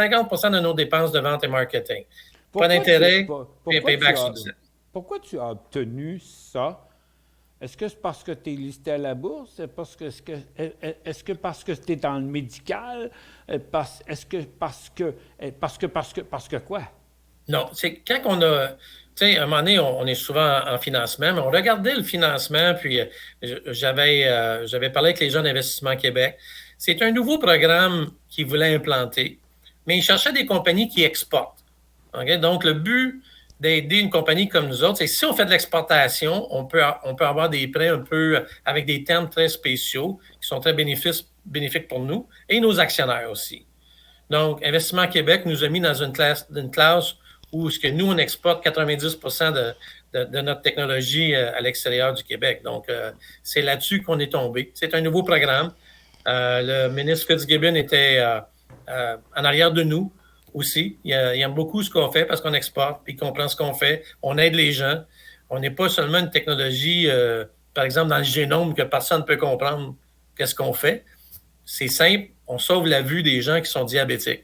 [SPEAKER 4] de nos dépenses de vente et marketing. Pas d'intérêt, puis payback sur 10 ans.
[SPEAKER 2] Pourquoi tu as obtenu ça? Est-ce que c'est parce que tu es listé à la bourse? Est-ce que parce que tu es dans le médical? Est-ce que parce que quoi?
[SPEAKER 4] Non, c'est quand on a... Tu sais, à un moment donné, on est souvent en financement, mais on regardait le financement, puis j'avais parlé avec les gens d'Investissement Québec. C'est un nouveau programme qu'ils voulaient implanter, mais ils cherchaient des compagnies qui exportent. Okay? Donc, le but d'aider une compagnie comme nous autres, c'est que si on fait de l'exportation, on peut avoir des prêts un peu avec des termes très spéciaux qui sont très bénéfiques pour nous et nos actionnaires aussi. Donc, Investissement Québec nous a mis dans une classe où ce que nous, on exporte 90 de notre technologie à l'extérieur du Québec. Donc, c'est là-dessus qu'on est tombé. C'est un nouveau programme. Le ministre Fitzgibbon était en arrière de nous aussi. Il aime beaucoup ce qu'on fait parce qu'on exporte, puis il comprend ce qu'on fait. On aide les gens. On n'est pas seulement une technologie, par exemple, dans le génome que personne ne peut comprendre qu'est-ce qu'on fait. C'est simple. On sauve la vue des gens qui sont diabétiques.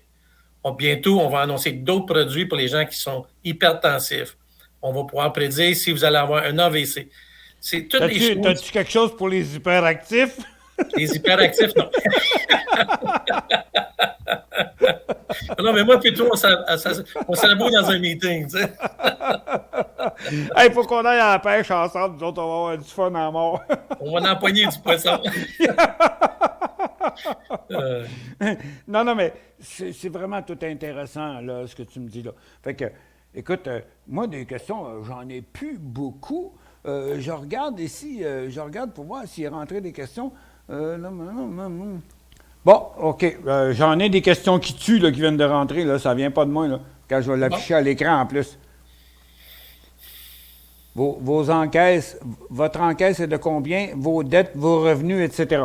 [SPEAKER 4] Bientôt, on va annoncer d'autres produits pour les gens qui sont hypertensifs. On va pouvoir prédire si vous allez avoir un AVC. C'est toutes les choses.
[SPEAKER 2] T'as-tu quelque chose pour les hyperactifs?
[SPEAKER 4] Les hyperactifs, non. Non, mais moi, plutôt, on s'aboute dans un meeting, tu sais.
[SPEAKER 2] Hey, faut qu'on aille à la pêche ensemble, nous autres, on va avoir du fun à mort.
[SPEAKER 4] On va en empoigner du poisson.
[SPEAKER 2] Non, mais c'est vraiment tout intéressant, là, ce que tu me dis, là. Fait que, écoute, moi, des questions, j'en ai plus beaucoup. Je regarde ici, je regarde pour voir s'il est rentré des questions. Bon, OK. J'en ai des questions qui tuent, là, qui viennent de rentrer, là. Ça vient pas de moi, là. Quand je vais l'afficher à l'écran, en plus. Vos encaisses, votre encaisse est de combien? Vos dettes, vos revenus, etc.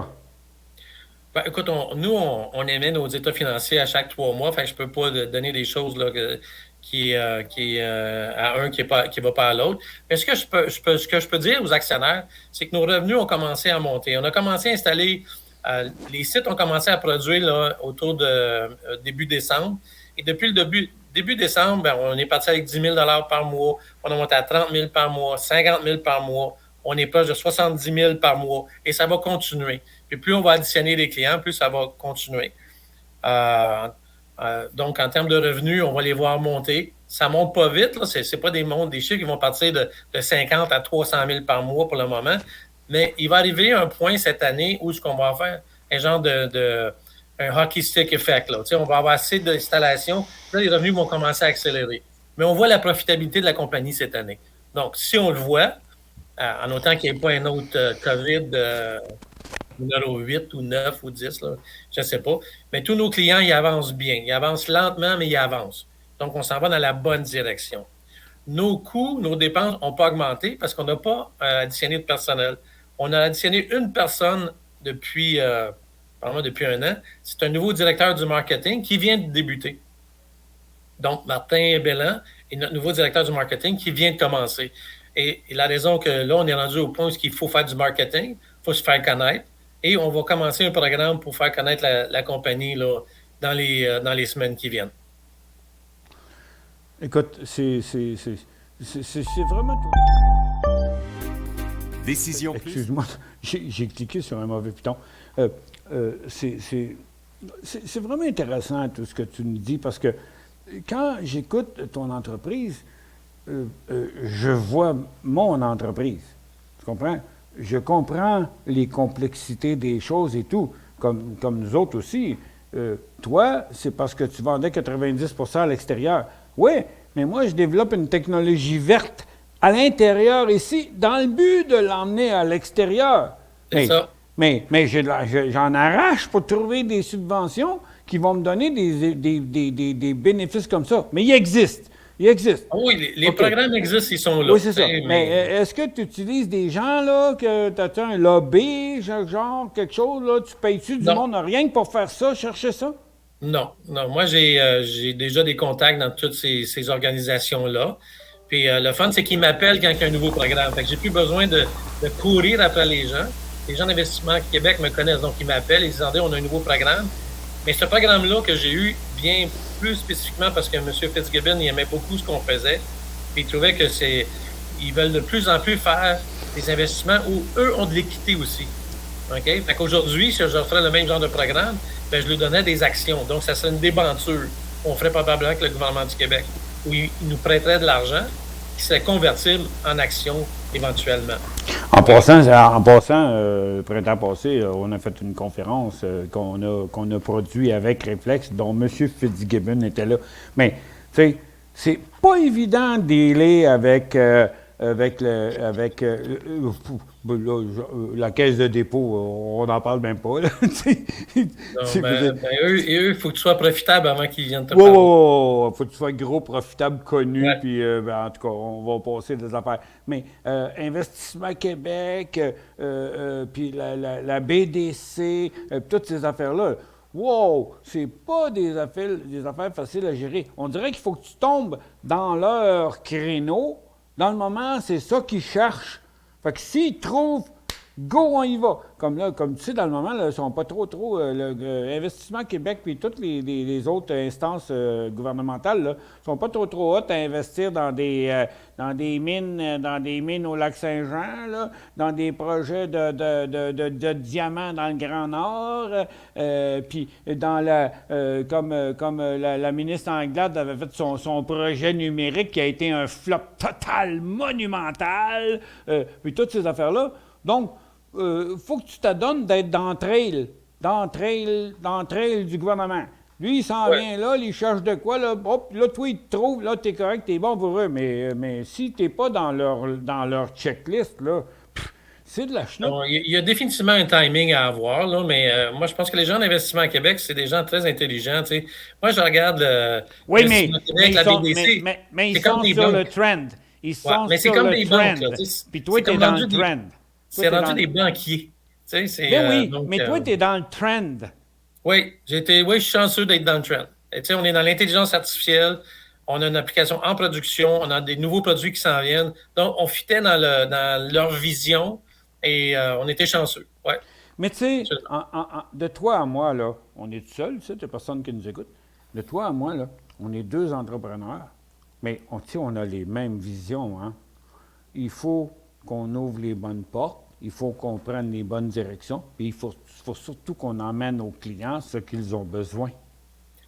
[SPEAKER 4] Ben, écoute, on émet nos états financiers à chaque 3 mois. Fait que je peux pas donner des choses là, à un qui va pas à l'autre. Mais ce que je peux dire aux actionnaires, c'est que nos revenus ont commencé à monter. On a commencé à installer, les sites ont commencé à produire là, autour de début décembre. Et depuis le début décembre, ben, on est parti avec 10 000 par mois. On a monté à 30 000 par mois, 50 000 par mois. On est proche de 70 000 par mois. Et ça va continuer. Puis plus on va additionner des clients, plus ça va continuer. Donc, en termes de revenus, on va les voir monter. Ça ne monte pas vite. Ce n'est pas des chiffres qui vont partir de 50 à 300 000 par mois pour le moment. Mais il va arriver un point cette année où ce qu'on va faire un genre un hockey stick effect. Là. On va avoir assez d'installations. Là, les revenus vont commencer à accélérer. Mais on voit la profitabilité de la compagnie cette année. Donc, si on le voit, en autant qu'il n'y ait pas un autre COVID numéro 8 ou 9 ou 10, là, je ne sais pas. Mais tous nos clients, ils avancent bien. Ils avancent lentement, mais ils avancent. Donc, on s'en va dans la bonne direction. Nos coûts, nos dépenses n'ont pas augmenté parce qu'on n'a pas additionné de personnel. On a additionné une personne depuis un an. C'est un nouveau directeur du marketing qui vient de débuter. Donc, Martin Belland est notre nouveau directeur du marketing qui vient de commencer. Et la raison que là, on est rendu au point où il faut faire du marketing, il faut se faire connaître. Et on va commencer un programme pour faire connaître la compagnie là, dans les semaines qui viennent.
[SPEAKER 2] Écoute, c'est vraiment tout.
[SPEAKER 3] Décision plus.
[SPEAKER 2] Excuse-moi, j'ai cliqué sur un mauvais piton. C'est vraiment intéressant tout ce que tu nous dis parce que quand j'écoute ton entreprise, je vois mon entreprise. Tu comprends? Je comprends les complexités des choses et tout, comme nous autres aussi. Toi, c'est parce que tu vendais 90% à l'extérieur. Oui, mais moi, je développe une technologie verte à l'intérieur ici, dans le but de l'emmener à l'extérieur.
[SPEAKER 4] C'est ça.
[SPEAKER 2] Mais j'en arrache pour trouver des subventions qui vont me donner des bénéfices comme ça. Mais ils existent. Il existe.
[SPEAKER 4] Oui, les programmes existent, ils sont là.
[SPEAKER 2] Oui, c'est ça. Mais est-ce que tu utilises des gens, là, que tu as un lobby, genre quelque chose, là, tu payes-tu du monde rien que pour faire ça, chercher ça?
[SPEAKER 4] Non. Moi, j'ai déjà des contacts dans toutes ces organisations-là. Puis le fun, c'est qu'ils m'appellent quand il y a un nouveau programme. Fait que j'ai plus besoin de courir après les gens. Les gens d'Investissement Québec me connaissent, donc ils m'appellent et ils disent « on a un nouveau programme ». Mais ce programme-là que j'ai eu vient plus spécifiquement parce que M. Fitzgibbon, il aimait beaucoup ce qu'on faisait. Puis il trouvait que ils veulent de plus en plus faire des investissements où eux ont de l'équité aussi. OK? Fait qu'aujourd'hui, si je ferais le même genre de programme, bien, je lui donnais des actions. Donc, ça serait une débenture qu'on ferait probablement avec le gouvernement du Québec, où il nous prêterait de l'argent qui serait convertible en actions éventuellement.
[SPEAKER 2] En passant, le printemps passé, on a fait une conférence qu'on a produite avec Réflexe, dont M. Fitzgibbon était là. Mais, tu sais, c'est pas évident de dealer avec la caisse de dépôt. On n'en parle même pas. Là.
[SPEAKER 4] Eux, il faut que tu sois profitable avant qu'ils viennent te parler.
[SPEAKER 2] Il faut que tu sois gros, profitable, connu, puis en tout cas, on va passer des affaires. Mais Investissement Québec, puis la BDC, toutes ces affaires-là, wow, c'est pas des affaires faciles à gérer. On dirait qu'il faut que tu tombes dans leur créneau. Dans le moment, c'est ça qu'ils cherchent. Fait que s'ils trouvent Go, on y va. Comme tu sais, dans le moment, là, ils ne sont pas trop, Investissement Québec puis toutes les autres instances gouvernementales ne sont pas trop hautes à investir dans des mines au lac Saint-Jean, là, dans des projets de diamants dans le Grand Nord, puis dans comme la ministre Anglade avait fait son projet numérique qui a été un flop total, monumental, puis toutes ces affaires-là. Donc, faut que tu t'adonnes d'être dans le trail du gouvernement. Lui, il s'en vient là, il cherche de quoi, là, hop, là, toi, il te trouve, là, t'es correct, t'es bon pour eux. Mais si t'es pas dans leur checklist, là, c'est de la chenoute.
[SPEAKER 4] Il y a définitivement un timing à avoir, là, mais moi, je pense que les gens d'investissement à Québec, c'est des gens très intelligents. Tu sais. Moi, je regarde
[SPEAKER 2] l'Investissement
[SPEAKER 4] Québec, la BBC.
[SPEAKER 2] Mais ils sont sur le trend. Ils sont
[SPEAKER 4] mais c'est
[SPEAKER 2] sur
[SPEAKER 4] comme
[SPEAKER 2] le
[SPEAKER 4] des
[SPEAKER 2] trend.
[SPEAKER 4] banques.
[SPEAKER 2] Puis toi, t'es dans le trend.
[SPEAKER 4] C'est rendu des banquiers. Tu sais,
[SPEAKER 2] oui, mais toi, t'es dans le trend.
[SPEAKER 4] Oui, je suis chanceux d'être dans le trend. Tu sais, on est dans l'intelligence artificielle, on a une application en production, on a des nouveaux produits qui s'en viennent. Donc, on fitait dans leur vision et on était chanceux. Ouais.
[SPEAKER 2] Mais tu sais, de toi à moi, là, on est tout seul, tu sais, t'as personne qui nous écoute. De toi à moi, là, on est deux entrepreneurs, mais on a les mêmes visions, hein. Il faut qu'on ouvre les bonnes portes, il faut qu'on prenne les bonnes directions, puis il faut surtout qu'on emmène aux clients ce qu'ils ont besoin.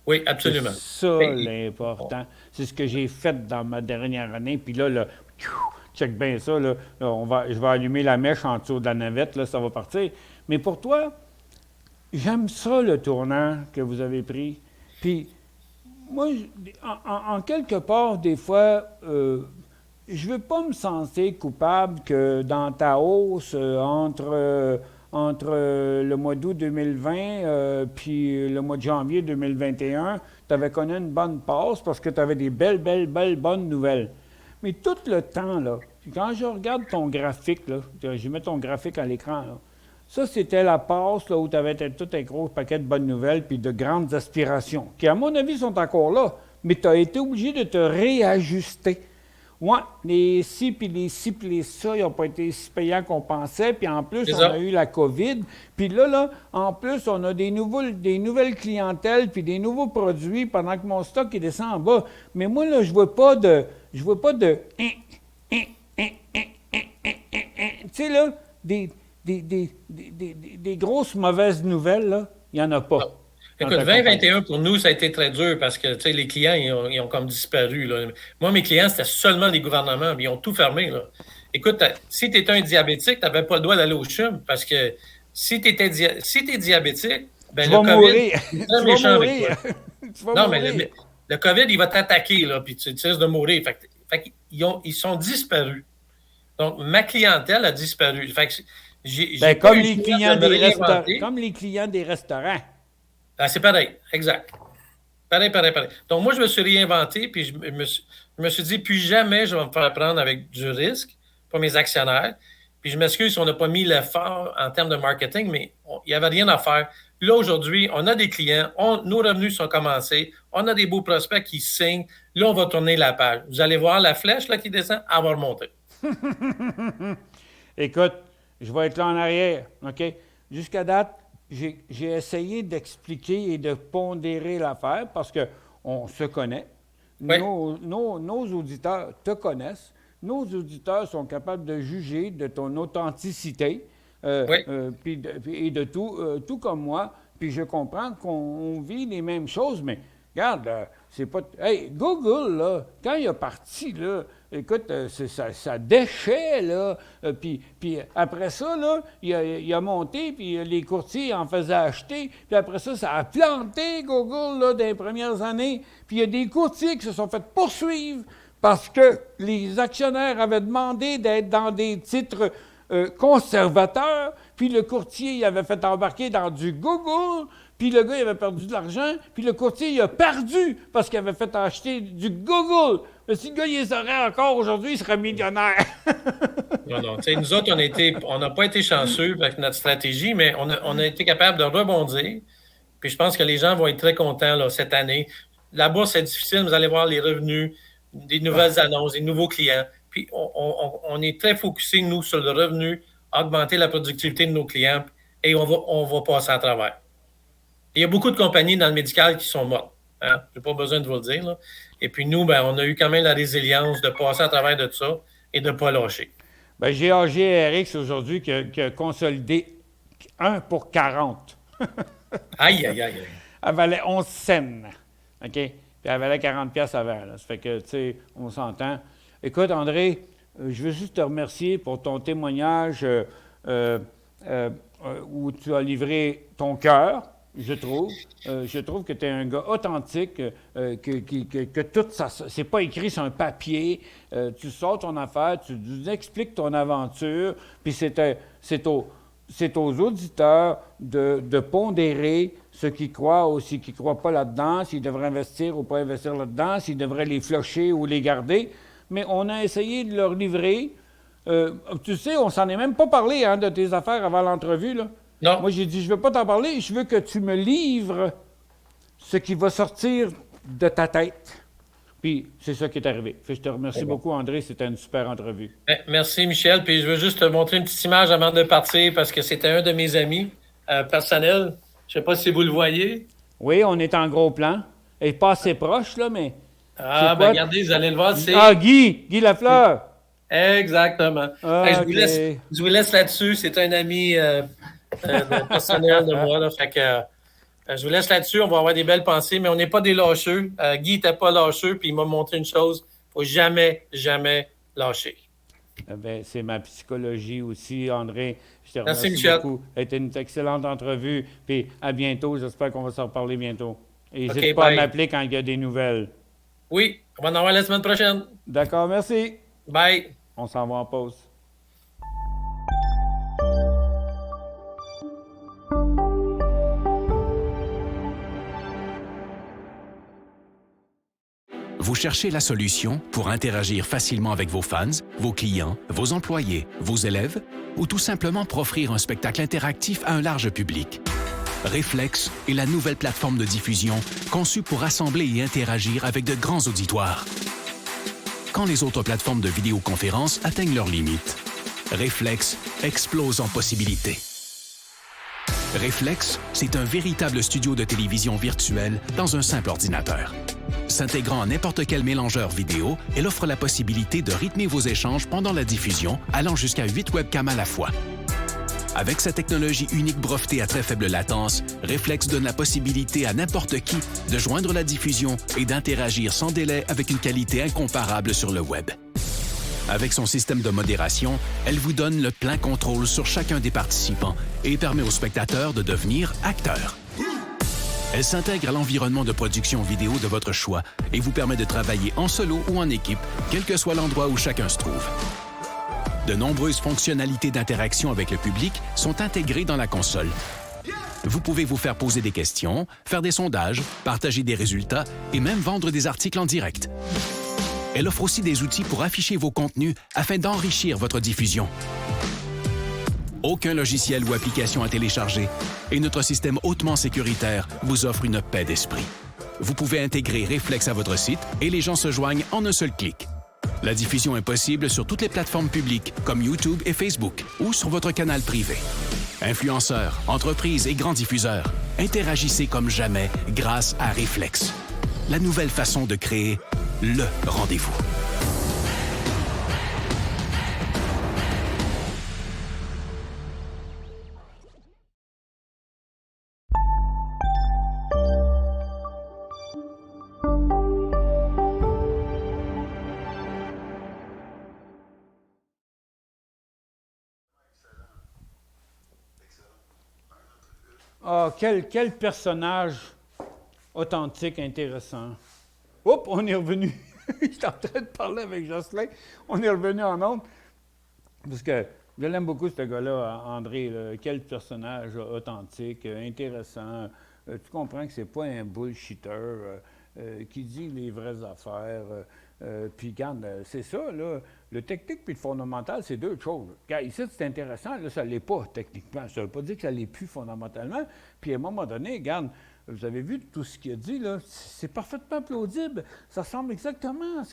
[SPEAKER 4] Oui, absolument.
[SPEAKER 2] C'est ça l'important. C'est ce que j'ai fait dans ma dernière année. Puis là, check bien ça, là, je vais allumer la mèche en dessous de la navette, là, ça va partir. Mais pour toi, j'aime ça, le tournant que vous avez pris. Puis, moi, en quelque part, des fois, je ne veux pas me sentir coupable que dans ta hausse entre le mois d'août 2020 puis le mois de janvier 2021, tu avais connu une bonne passe parce que tu avais des belles, bonnes nouvelles. Mais tout le temps, là, quand je regarde ton graphique, là, je mets ton graphique à l'écran, là, ça, c'était la passe là, où tu avais tout un gros paquet de bonnes nouvelles puis de grandes aspirations, qui, à mon avis, sont encore là, mais tu as été obligé de te réajuster. Oui, les ci, puis les ci, puis les ça, ils n'ont pas été si payants qu'on pensait. Puis en plus, on a eu la COVID. Puis là, en plus, on a des nouvelles clientèles, puis des nouveaux produits pendant que mon stock il descend en bas. Mais moi, là, je vois pas de... Tu sais, là, des grosses mauvaises nouvelles, là, il n'y en a pas.
[SPEAKER 4] Oh. Écoute, 2021, pour nous, ça a été très dur parce que les clients, ils ont comme disparu. Là. Moi, mes clients, c'était seulement les gouvernements, mais ils ont tout fermé. Là. Écoute, si tu étais un diabétique, tu n'avais pas le droit d'aller au CHUM parce que si tu es diabétique, ben, le COVID est très méchant avec toi. Non, mais le COVID, il va t'attaquer, là, puis tu risques de mourir. Fait ils sont disparus. Donc, ma clientèle a disparu. Fait que
[SPEAKER 2] comme les clients des restaurants.
[SPEAKER 4] Ah, c'est pareil, exact. Pareil. Donc, moi, je me suis réinventé, puis je me suis dit, plus jamais je vais me faire prendre avec du risque pour mes actionnaires. Puis je m'excuse si on n'a pas mis l'effort en termes de marketing, mais il n'y avait rien à faire. Là, aujourd'hui, on a des clients, nos revenus sont commencés, on a des beaux prospects qui signent. Là, on va tourner la page. Vous allez voir la flèche là, qui descend, elle va remonter.
[SPEAKER 2] Écoute, je vais être là en arrière, OK? Jusqu'à date, j'ai essayé d'expliquer et de pondérer l'affaire parce qu'on se connaît. Oui. Nos auditeurs te connaissent. Nos auditeurs sont capables de juger de ton authenticité et de tout comme moi. Puis je comprends qu'on vit les mêmes choses, mais regarde, c'est pas... Hey, Google, là, quand il est parti, là, écoute, ça déchait, là. Puis après ça, là, il a monté, puis les courtiers en faisaient acheter. Puis après ça, ça a planté Google, là, dans les premières années. Puis il y a des courtiers qui se sont fait poursuivre parce que les actionnaires avaient demandé d'être dans des titres conservateurs. Puis le courtier, il avait fait embarquer dans du Google. Puis le gars, il avait perdu de l'argent. Puis le courtier, il a perdu parce qu'il avait fait acheter du Google. Mais si le gars, il les aurait encore aujourd'hui, il serait millionnaire.
[SPEAKER 4] Non. Tu sais, nous autres, on n'a pas été chanceux avec notre stratégie, mais on a été capable de rebondir. Puis je pense que les gens vont être très contents là, cette année. La bourse, c'est difficile. Vous allez voir les revenus, des nouvelles annonces, des nouveaux clients. Puis on est très focusé, nous, sur le revenu. augmenter la productivité de nos clients et on va passer à travers. Il y a beaucoup de compagnies dans le médical qui sont mortes. Hein? Je n'ai pas besoin de vous le dire. Là. Et puis nous, ben, on a eu quand même la résilience de passer à travers de ça et de ne pas lâcher.
[SPEAKER 2] Ben, GRX aujourd'hui qui a consolidé 1 pour 40.
[SPEAKER 4] Aïe, aïe, aïe.
[SPEAKER 2] Elle valait 11 cents. OK? Puis elle valait 40 pièces avant. Là. Ça fait que, tu sais, on s'entend. Écoute, André, je veux juste te remercier pour ton témoignage où tu as livré ton cœur, je trouve. Je trouve que tu es un gars authentique, que tout ça, c'est pas écrit sur un papier. Tu sors ton affaire, tu nous expliques ton aventure, puis c'est aux auditeurs de pondérer ceux qui croient ou ceux qui ne croient pas là-dedans, s'ils devraient investir ou pas investir là-dedans, s'ils devraient les flusher ou les garder. Mais on a essayé de leur livrer. Tu sais, on s'en est même pas parlé hein, de tes affaires avant l'entrevue. Là.
[SPEAKER 4] Non.
[SPEAKER 2] Moi, j'ai dit, je ne veux pas t'en parler, je veux que tu me livres ce qui va sortir de ta tête. Puis, c'est ça qui est arrivé. Fait, je te remercie beaucoup, André. C'était une super entrevue.
[SPEAKER 4] Merci, Michel. Puis, je veux juste te montrer une petite image avant de partir parce que c'était un de mes amis personnels. Je ne sais pas si vous le voyez.
[SPEAKER 2] Oui, on est en gros plan. Elle n'est pas assez proche, là, mais...
[SPEAKER 4] Ah, ben regardez, vous allez le voir, c'est...
[SPEAKER 2] Ah, Guy Lafleur!
[SPEAKER 4] Exactement.
[SPEAKER 2] Ah,
[SPEAKER 4] Hey,
[SPEAKER 2] okay.
[SPEAKER 4] je vous laisse là-dessus. C'est un ami personnel de moi. Là, fait que, je vous laisse là-dessus. On va avoir des belles pensées, mais on n'est pas des lâcheux. Guy n'était pas lâcheux, puis il m'a montré une chose. Il ne faut jamais, jamais lâcher.
[SPEAKER 2] Ben, c'est ma psychologie aussi, André. Je te
[SPEAKER 4] Merci,
[SPEAKER 2] remercie
[SPEAKER 4] Michel.
[SPEAKER 2] beaucoup. C'était une excellente entrevue. Puis à bientôt. J'espère qu'on va se reparler bientôt. Et n'hésite
[SPEAKER 4] OK,
[SPEAKER 2] pas à
[SPEAKER 4] bye.
[SPEAKER 2] m'appeler quand il y a des nouvelles.
[SPEAKER 4] Oui, on va en avoir la semaine prochaine.
[SPEAKER 2] D'accord, merci.
[SPEAKER 4] Bye.
[SPEAKER 2] On s'en va en pause.
[SPEAKER 1] Vous cherchez la solution pour interagir facilement avec vos fans, vos clients, vos employés, vos élèves ou tout simplement pour offrir un spectacle interactif à un large public. Reflex est la nouvelle plateforme de diffusion conçue pour rassembler et interagir avec de grands auditoires. Quand les autres plateformes de vidéoconférence atteignent leurs limites, Reflex explose en possibilités. Reflex, c'est un véritable studio de télévision virtuel dans un simple ordinateur. S'intégrant à n'importe quel mélangeur vidéo, elle offre la possibilité de rythmer vos échanges pendant la diffusion, allant jusqu'à 8 webcams à la fois. Avec sa technologie unique brevetée à très faible latence, Reflex donne la possibilité à n'importe qui de joindre la diffusion et d'interagir sans délai avec une qualité incomparable sur le web. Avec son système de modération, elle vous donne le plein contrôle sur chacun des participants et permet aux spectateurs de devenir acteurs. Elle s'intègre à l'environnement de production vidéo de votre choix et vous permet de travailler en solo ou en équipe, quel que soit l'endroit où chacun se trouve. De nombreuses fonctionnalités d'interaction avec le public sont intégrées dans la console. Vous pouvez vous faire poser des questions, faire des sondages, partager des résultats et même vendre des articles en direct. Elle offre aussi des outils pour afficher vos contenus afin d'enrichir votre diffusion. Aucun logiciel ou application à télécharger et notre système hautement sécuritaire vous offre une paix d'esprit. Vous pouvez intégrer Reflex à votre site et les gens se joignent en un seul clic. La diffusion est possible sur toutes les plateformes publiques comme YouTube et Facebook ou sur votre canal privé. Influenceurs, entreprises et grands diffuseurs, interagissez comme jamais grâce à Reflex. La nouvelle façon de créer le rendez-vous.
[SPEAKER 2] Ah, quel personnage authentique, intéressant. Oups, on est revenu. J'étais en train de parler avec Jocelyn. On est revenu en ondes. Parce que je l'aime beaucoup, ce gars-là, André. Là. Quel personnage authentique, intéressant. Tu comprends que c'est pas un bullshitter qui dit les vraies affaires. Puis, regarde, c'est ça, là. Le technique puis le fondamental, c'est deux choses. Regarde, ici, c'est intéressant. Là, ça ne l'est pas, techniquement. Ça ne veut pas dire que ça ne l'est plus fondamentalement. Puis, à un moment donné, regarde, vous avez vu tout ce qu'il a dit, là. C'est parfaitement plausible. Ça ressemble exactement à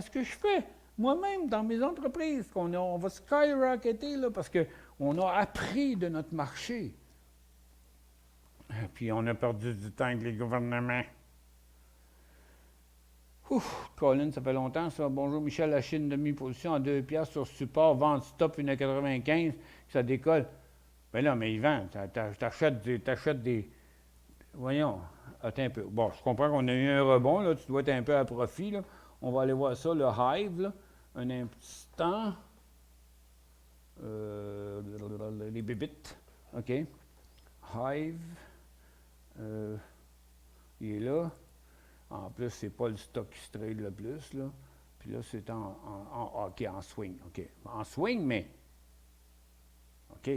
[SPEAKER 2] ce que je fais. Moi-même, dans mes entreprises, on va skyrocketer là, parce qu'on a appris de notre marché. Puis on a perdu du temps avec les gouvernements. Ouf, Colin, ça fait longtemps ça. Bonjour Michel, la Chine demi-position à 2 piastres sur support, vente stop 1,95, ça décolle. Ben là, mais Yvan, t'achètes des... Voyons, attends un peu. Bon, je comprends qu'on a eu un rebond, là, tu dois être un peu à profit, là. On va aller voir ça, le Hive, là. Un instant. Les bébites. OK. Hive. Il est là. En plus, c'est pas le stock qui se trade le plus, là. Puis là, c'est OK, en swing. OK. En swing, mais... OK.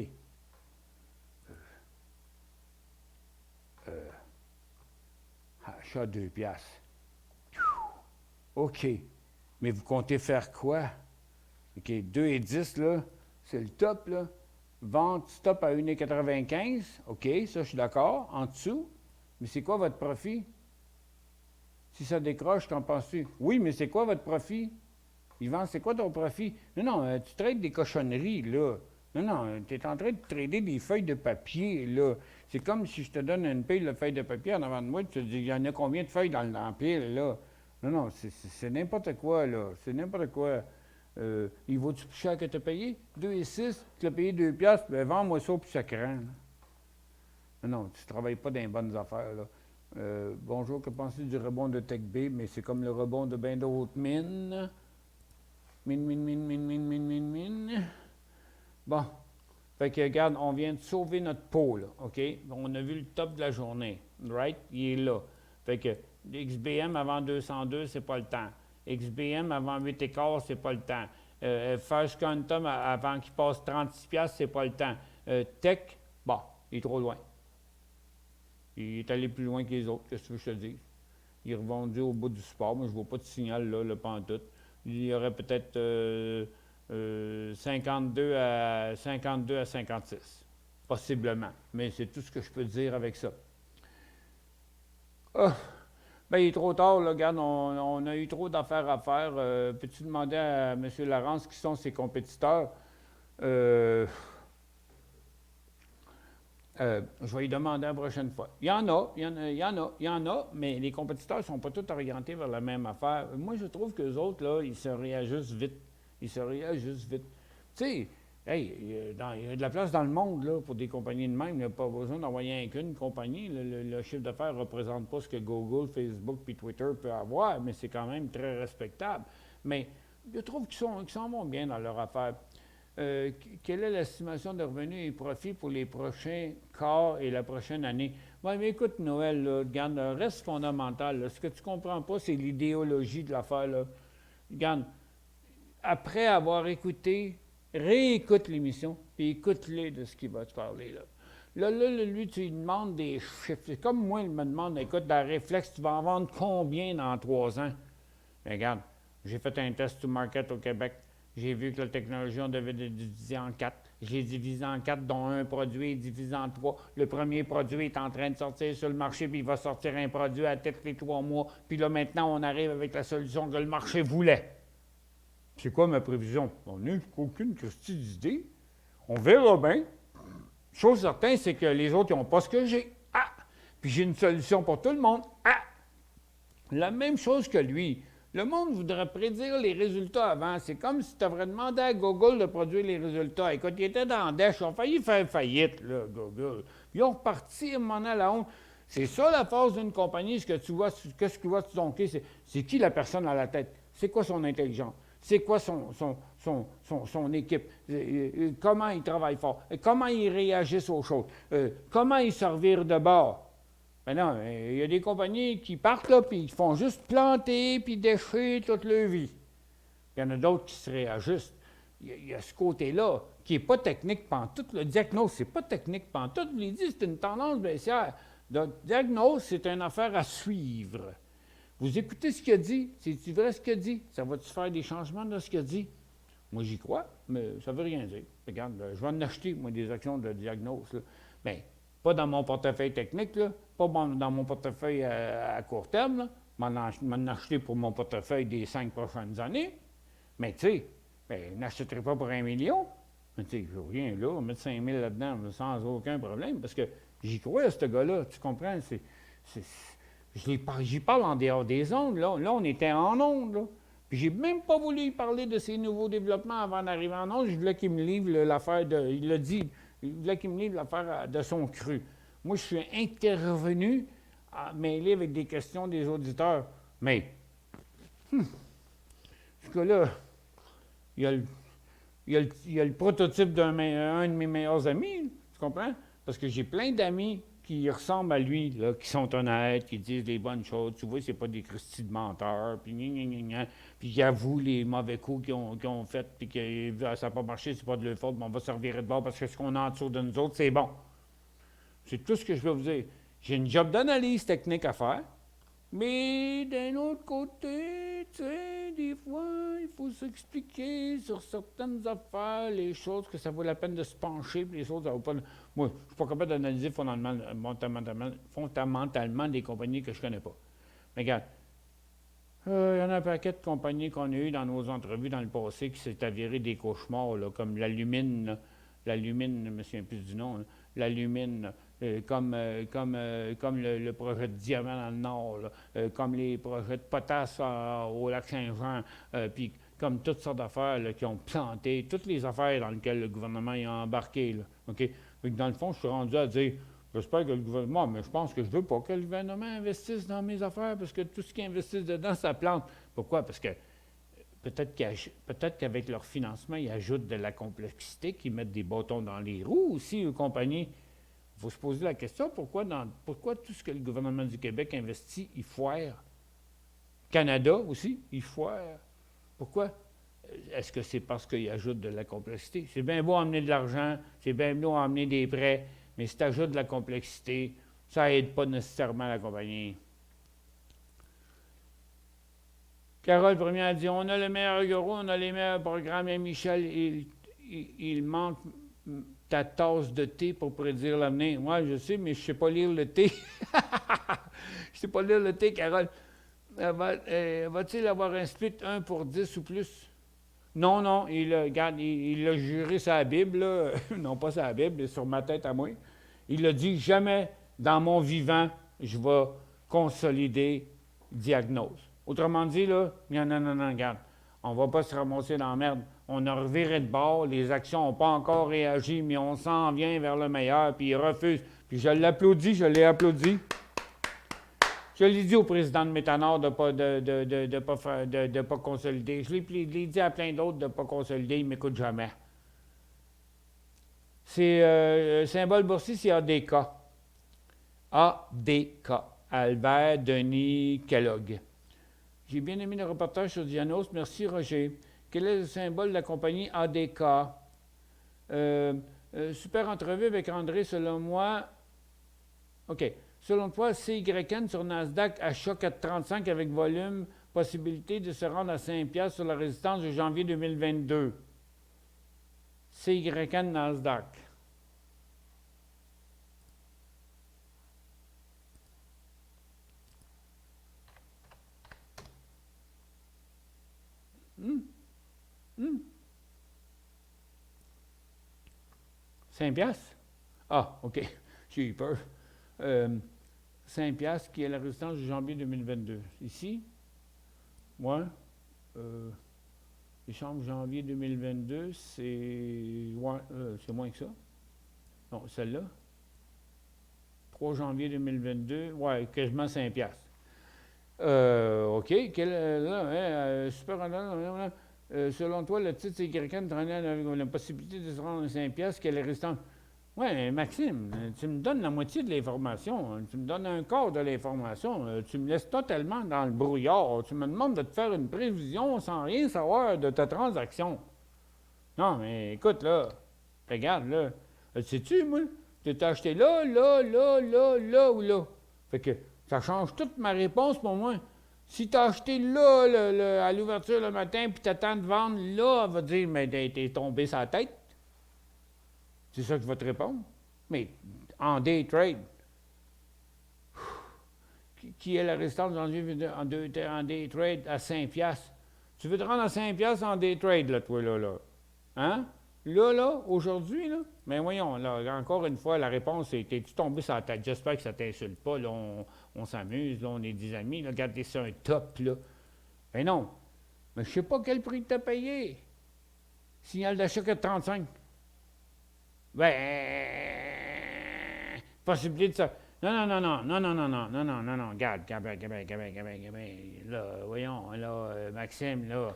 [SPEAKER 2] Achat 2 piastres. OK. Mais vous comptez faire quoi? OK, 2,10, là, c'est le top, là. Vente stop à 1,95. OK, ça, je suis d'accord. En dessous. Mais c'est quoi votre profit? Si ça décroche, t'en penses-tu? Oui, mais c'est quoi votre profit? Yvan, c'est quoi ton profit? Non, tu trades des cochonneries, là. Non, tu es en train de trader des feuilles de papier, là. C'est comme si je te donne une pile de feuilles de papier en avant de moi, tu te dis, il y en a combien de feuilles dans la pile, là? Non, c'est n'importe quoi, là. C'est n'importe quoi. Il vaut-tu plus cher que tu as payé? 2,6, tu as payé 2 piastres, ben vends-moi ça, puis ça craint. Non, tu ne travailles pas dans les bonnes affaires, là. Bonjour, que pensez-vous du rebond de TechB? Mais c'est comme le rebond de bien d'autres mines. Mine. Bon. Fait que, regarde, on vient de sauver notre peau, là, OK? On a vu le top de la journée, right? Il est là. Fait que XBM avant 202, c'est pas le temps. XBM avant 8,15, c'est pas le temps. First Quantum avant qu'il passe 36$, c'est pas le temps. Tech, bon, il est trop loin. Il est allé plus loin que les autres, qu'est-ce que tu veux que je te dise? Il est revendu au bout du support. Moi, je ne vois pas de signal là, le pantoute. Il y aurait peut-être 52 à 56, possiblement. Mais c'est tout ce que je peux dire avec ça. Ben, il est trop tard, là. Regarde, on a eu trop d'affaires à faire. Peux-tu demander à M. Laurence qui sont ses compétiteurs? Je vais lui demander la prochaine fois. Il y en a, mais les compétiteurs ne sont pas tous orientés vers la même affaire. Moi, je trouve qu'eux autres, là, ils se réajustent vite. Tu sais, hey, il y a de la place dans le monde, là, pour des compagnies de même. Il n'y a pas besoin d'envoyer qu'une compagnie. Le chiffre d'affaires ne représente pas ce que Google, Facebook puis Twitter peut avoir, mais c'est quand même très respectable. Mais je trouve qu'ils s'en vont bien dans leur affaire. Quelle est l'estimation de revenus et profits pour les prochains quarts et la prochaine année? Oui, mais écoute, Noël, là, regarde, reste fondamental. Là. Ce que tu ne comprends pas, c'est l'idéologie de l'affaire. Là. Regarde, après avoir écouté, réécoute l'émission, puis écoute-les de ce qu'il va te parler. Là, lui, tu lui demandes des chiffres. C'est comme moi, il me demande, écoute, dans réflexe, tu vas en vendre combien dans 3 ans? Mais regarde, j'ai fait un test to market au Québec. J'ai vu que la technologie, on devait diviser en 4. J'ai divisé en 4, dont un produit est divisé en 3. Le premier produit est en train de sortir sur le marché, puis il va sortir un produit à tête les 3 mois. Puis là, maintenant, on arrive avec la solution que le marché voulait. C'est quoi ma prévision? On n'a aucune christie d'idée. On verra bien. Chose certaine, c'est que les autres, ils n'ont pas ce que j'ai. Ah! Puis j'ai une solution pour tout le monde. Ah! La même chose que lui. Le monde voudrait prédire les résultats avant. C'est comme si tu aurais demandé à Google de produire les résultats. Écoute, ils étaient dans Dash, ils ont failli faire faillite, là, Google. Ils ont reparti à un moment à la honte. C'est ça la force d'une compagnie, ce que tu vois sur ton clé, c'est qui la personne à la tête? C'est quoi son intelligence? C'est quoi son équipe? Comment il travaille fort? Comment il réagissent aux choses? Comment il se revire de bord? Mais non, il y a des compagnies qui partent là, puis ils font juste planter, puis déchirer toute leur vie. Il y en a d'autres qui se réajustent. Il y a ce côté-là, qui n'est pas technique pantoute. Le diagnose, c'est pas technique pantoute. Je l'ai dit, c'est une tendance baissière. Le diagnose, c'est une affaire à suivre. Vous écoutez ce qu'il a dit. C'est-tu vrai ce qu'il a dit? Ça va-tu faire des changements dans ce qu'il a dit? Moi, j'y crois, mais ça ne veut rien dire. Regarde, je vais en acheter, moi, des actions de diagnose. Bien, pas dans mon portefeuille technique, là, pas dans mon portefeuille à court terme, là, m'en acheter pour mon portefeuille des 5 prochaines années. Mais tu sais, n'achèterai pas pour 1 million. Mais tu sais, je rien là, mettre 5 000 là-dedans sans aucun problème, parce que j'y crois à ce gars-là, tu comprends? J'y parle en dehors des ondes, là. Là, on était en ondes, là. Puis j'ai même pas voulu y parler de ces nouveaux développements avant d'arriver en ondes. Je voulais qu'il me livre l'affaire de... Il l'a dit, il voulait qu'il me livre l'affaire de son cru. Moi, je suis intervenu à mêler avec des questions des auditeurs. Mais, ce gars-là, il y a le prototype d'un de mes meilleurs amis, tu comprends? Parce que j'ai plein d'amis qui ressemblent à lui, là, qui sont honnêtes, qui disent des bonnes choses. Tu vois, c'est pas des cristis de menteurs, puis puis qui avouent les mauvais coups qu'ils ont fait, puis que ça n'a pas marché, c'est pas de leur faute, mais on va se revirer de bord parce que ce qu'on a en dessous de nous autres, c'est bon. C'est tout ce que je veux vous dire. J'ai une job d'analyse technique à faire, mais d'un autre côté, tu sais, des fois, il faut s'expliquer sur certaines affaires, les choses que ça vaut la peine de se pencher, puis les choses, ça vaut pas... Moi, je ne suis pas capable d'analyser fondamentalement des compagnies que je ne connais pas. Mais regarde, il y en a un paquet de compagnies qu'on a eues dans nos entrevues dans le passé qui s'est avéré des cauchemars, là, comme l'Alumine, je ne me souviens plus du nom, là, l'Alumine, comme le projet de Diamant dans le Nord, là, comme les projets de potasse au lac Saint-Jean, puis comme toutes sortes d'affaires là, qui ont planté, toutes les affaires dans lesquelles le gouvernement a embarqué. Là, OK? Donc, dans le fond, je suis rendu à dire, j'espère que le gouvernement, mais je pense que je ne veux pas que le gouvernement investisse dans mes affaires parce que tout ce qui investisse dedans, ça plante. Pourquoi? Parce que peut-être qu'avec leur financement, ils ajoutent de la complexité, qu'ils mettent des bâtons dans les roues aussi aux compagnies. Il faut se poser la question, pourquoi tout ce que le gouvernement du Québec investit, il foire? Canada aussi, il foire. Pourquoi? Est-ce que c'est parce qu'il ajoute de la complexité? C'est bien beau amener de l'argent, c'est bien beau amener des prêts, mais si tu ajoutes de la complexité, ça n'aide pas nécessairement la compagnie. Carole Première dit, on a le meilleur euro, on a les meilleurs programmes, et Michel, il manque ta tasse de thé pour prédire l'avenir. Moi, je sais, mais je ne sais pas lire le thé. Je ne sais pas lire le thé, Carole. Va-t-il avoir un split 1 pour 10 ou plus? Non, il a juré sa Bible, là. Non pas sa Bible, sur ma tête à moi. Il a dit, jamais dans mon vivant, je vais consolider diagnose. Autrement dit, là, non, regarde, on ne va pas se ramasser dans la merde. On a reviré de bord, les actions n'ont pas encore réagi, mais on s'en vient vers le meilleur, puis il refuse. Puis je l'ai applaudi. Je l'ai dit au président de Métanor de ne pas consolider. Je l'ai dit à plein d'autres de ne pas consolider, il ne m'écoute jamais. C'est symbole boursier, c'est ADK. ADK. Albert Denis Kellogg. J'ai bien aimé le reportage sur Dianos. Merci, Roger. Quel est le symbole de la compagnie ADK? Super entrevue avec André, selon moi. OK. Selon toi, CYN sur Nasdaq achat 4,35 avec volume, possibilité de se rendre à 5$ sur la résistance de janvier 2022. CYN Nasdaq. $5? Ah, OK. J'ai eu peur. 5$ qui est la résistance de janvier 2022. Ici, moi, échange janvier 2022, c'est moins que ça. Non, celle-là. 3 janvier 2022, ouais, quasiment 5$. OK. Super. Selon toi, le titre CYN avec la possibilité de se rendre à 5$, quelle est la résistance? Oui, Maxime, tu me donnes la moitié de l'information, tu me donnes un quart de l'information, tu me laisses totalement dans le brouillard, tu me demandes de te faire une prévision sans rien savoir de ta transaction. Non, mais écoute, là, regarde, là, sais-tu, moi, tu t'es acheté là ou là. Fait que ça change toute ma réponse pour moi. Si tu as acheté là, à l'ouverture le matin, puis tu attends de vendre là, elle va dire, mais t'es tombé sa tête. C'est ça que je vais te répondre. Mais en day trade, qui est la résistance en day trade à 5$? Tu veux te rendre à 5 piastres en day trade, là, toi, là. Hein? Là, aujourd'hui, là, mais voyons, là, encore une fois, la réponse est, t'es-tu tombé sur la tête? J'espère que ça t'insulte pas, là, on s'amuse, là, on est des amis, là, regardez ça, un top, là. Mais non, mais je sais pas quel prix t'as payé. Signal d'achat que de 35. Ben, possibilité de ça. Non, regarde, là, voyons, là, Maxime, là,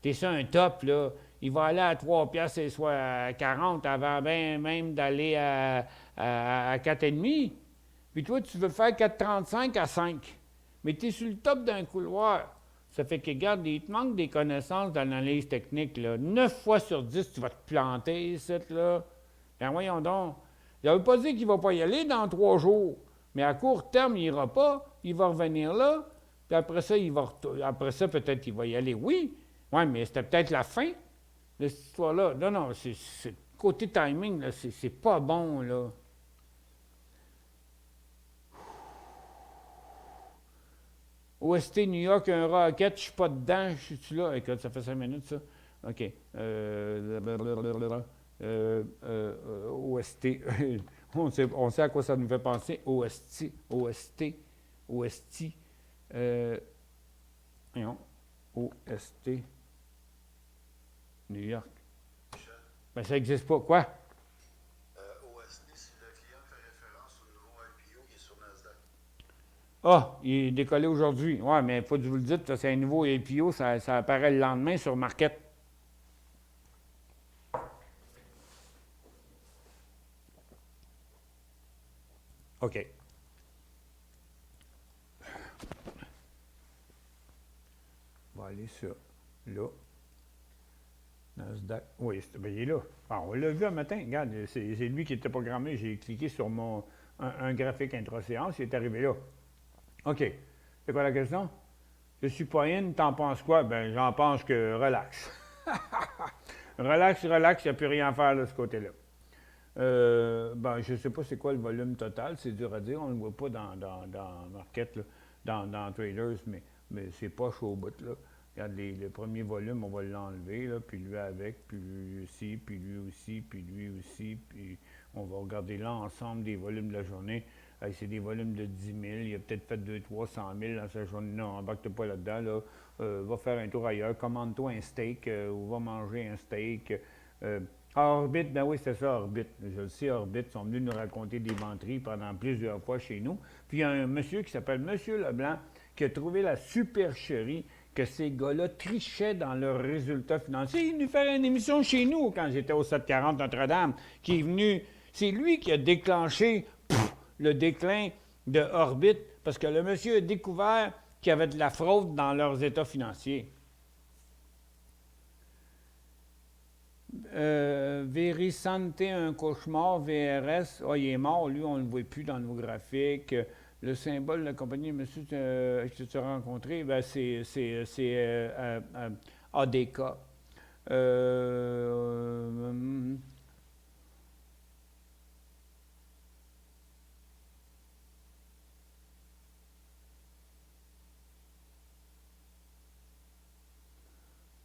[SPEAKER 2] t'es sur un top, là, il va aller à 3 piastres et soit à 40 avant même d'aller à 4,5. Puis toi, tu veux faire 4,35 à 5. Mais t'es sur le top d'un couloir. Ça fait que, regarde, il te manque des connaissances d'analyse technique, là. 9 fois sur 10, tu vas te planter, ici, là. Ben voyons donc. Il ne veut pas dire qu'il ne va pas y aller dans 3 jours. Mais à court terme, il n'ira pas. Il va revenir là. Puis après ça, peut-être qu'il va y aller. Oui. Oui, mais c'était peut-être la fin de cette histoire-là. Non, c'est côté timing, là, c'est pas bon, là. OST New York, un Rocket, je suis pas dedans, je suis là. Écoute, ça fait 5 minutes, ça. OK. OST. on sait à quoi ça nous fait penser. OST. Voyons. OST. New York. Ben, ça n'existe pas. Quoi?
[SPEAKER 5] OST, si le client fait référence au nouveau IPO qui est sur Nasdaq.
[SPEAKER 2] Ah, il est décollé aujourd'hui. Oui, mais il faut que vous le dites, c'est un nouveau IPO, ça apparaît le lendemain sur Market. OK. On va aller sur là. Nasdaq. Oui, il est là. Ah, on l'a vu un matin. Regarde, c'est lui qui était programmé. J'ai cliqué sur un graphique intra-séance. Il est arrivé là. OK. C'est quoi la question? Je suis pas in, t'en penses quoi? Ben, j'en pense que relax. relax, il n'y a plus rien à faire de ce côté-là. Ben, je ne sais pas c'est quoi le volume total, c'est dur à dire, on ne le voit pas dans Market, là, dans Traders, mais c'est pas chaud au bout, là. Regarde, le premier volume, on va l'enlever, là, puis lui avec, puis lui aussi, puis lui aussi, puis lui aussi, puis on va regarder l'ensemble des volumes de la journée. C'est des volumes de 10 000, il a peut-être fait 200-300 000 dans sa journée. Non, embarque pas là-dedans, là. Va faire un tour ailleurs, commande-toi un steak, ou va manger un steak. Orbit, ben oui, c'est ça, Orbit. Je le sais, Orbit, ils sont venus nous raconter des menteries pendant plusieurs fois chez nous. Puis il y a un monsieur qui s'appelle Monsieur Leblanc qui a trouvé la supercherie que ces gars-là trichaient dans leurs résultats financiers. Il est venu faire une émission chez nous quand j'étais au 740 Notre-Dame, qui est venu. C'est lui qui a déclenché le déclin de Orbit, parce que le monsieur a découvert qu'il y avait de la fraude dans leurs états financiers. Verisante, un cauchemar, VRS, il est mort, lui, on ne le voit plus dans nos graphiques. Le symbole de la compagnie, monsieur, que tu as rencontré, ben, c'est ADK.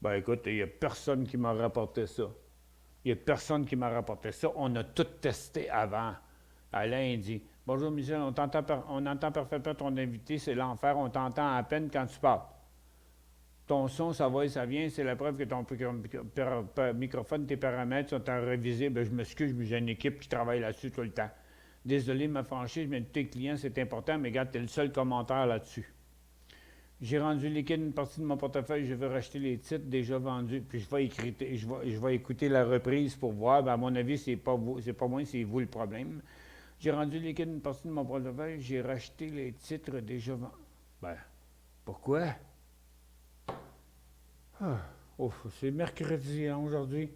[SPEAKER 2] Ben écoute, il n'y a personne qui m'a rapporté ça. Il n'y a personne qui m'a rapporté ça. On a tout testé avant. Alain dit « Bonjour Michel, on entend parfaitement ton invité, c'est l'enfer, on t'entend à peine quand tu parles. Ton son, ça va et ça vient, c'est la preuve que ton microphone, tes paramètres sont à réviser. Ben, je m'excuse, mais j'ai une équipe qui travaille là-dessus tout le temps. Désolé de ma franchise, mais tes clients, c'est important, mais regarde, tu es le seul commentaire là-dessus. J'ai rendu liquide une partie de mon portefeuille, je veux racheter les titres déjà vendus. Puis je vais écouter la reprise pour voir. Ben, à mon avis, c'est pas moi, c'est vous le problème. J'ai rendu liquide une partie de mon portefeuille, j'ai racheté les titres déjà vendus. Ben, pourquoi? C'est mercredi, hein, aujourd'hui.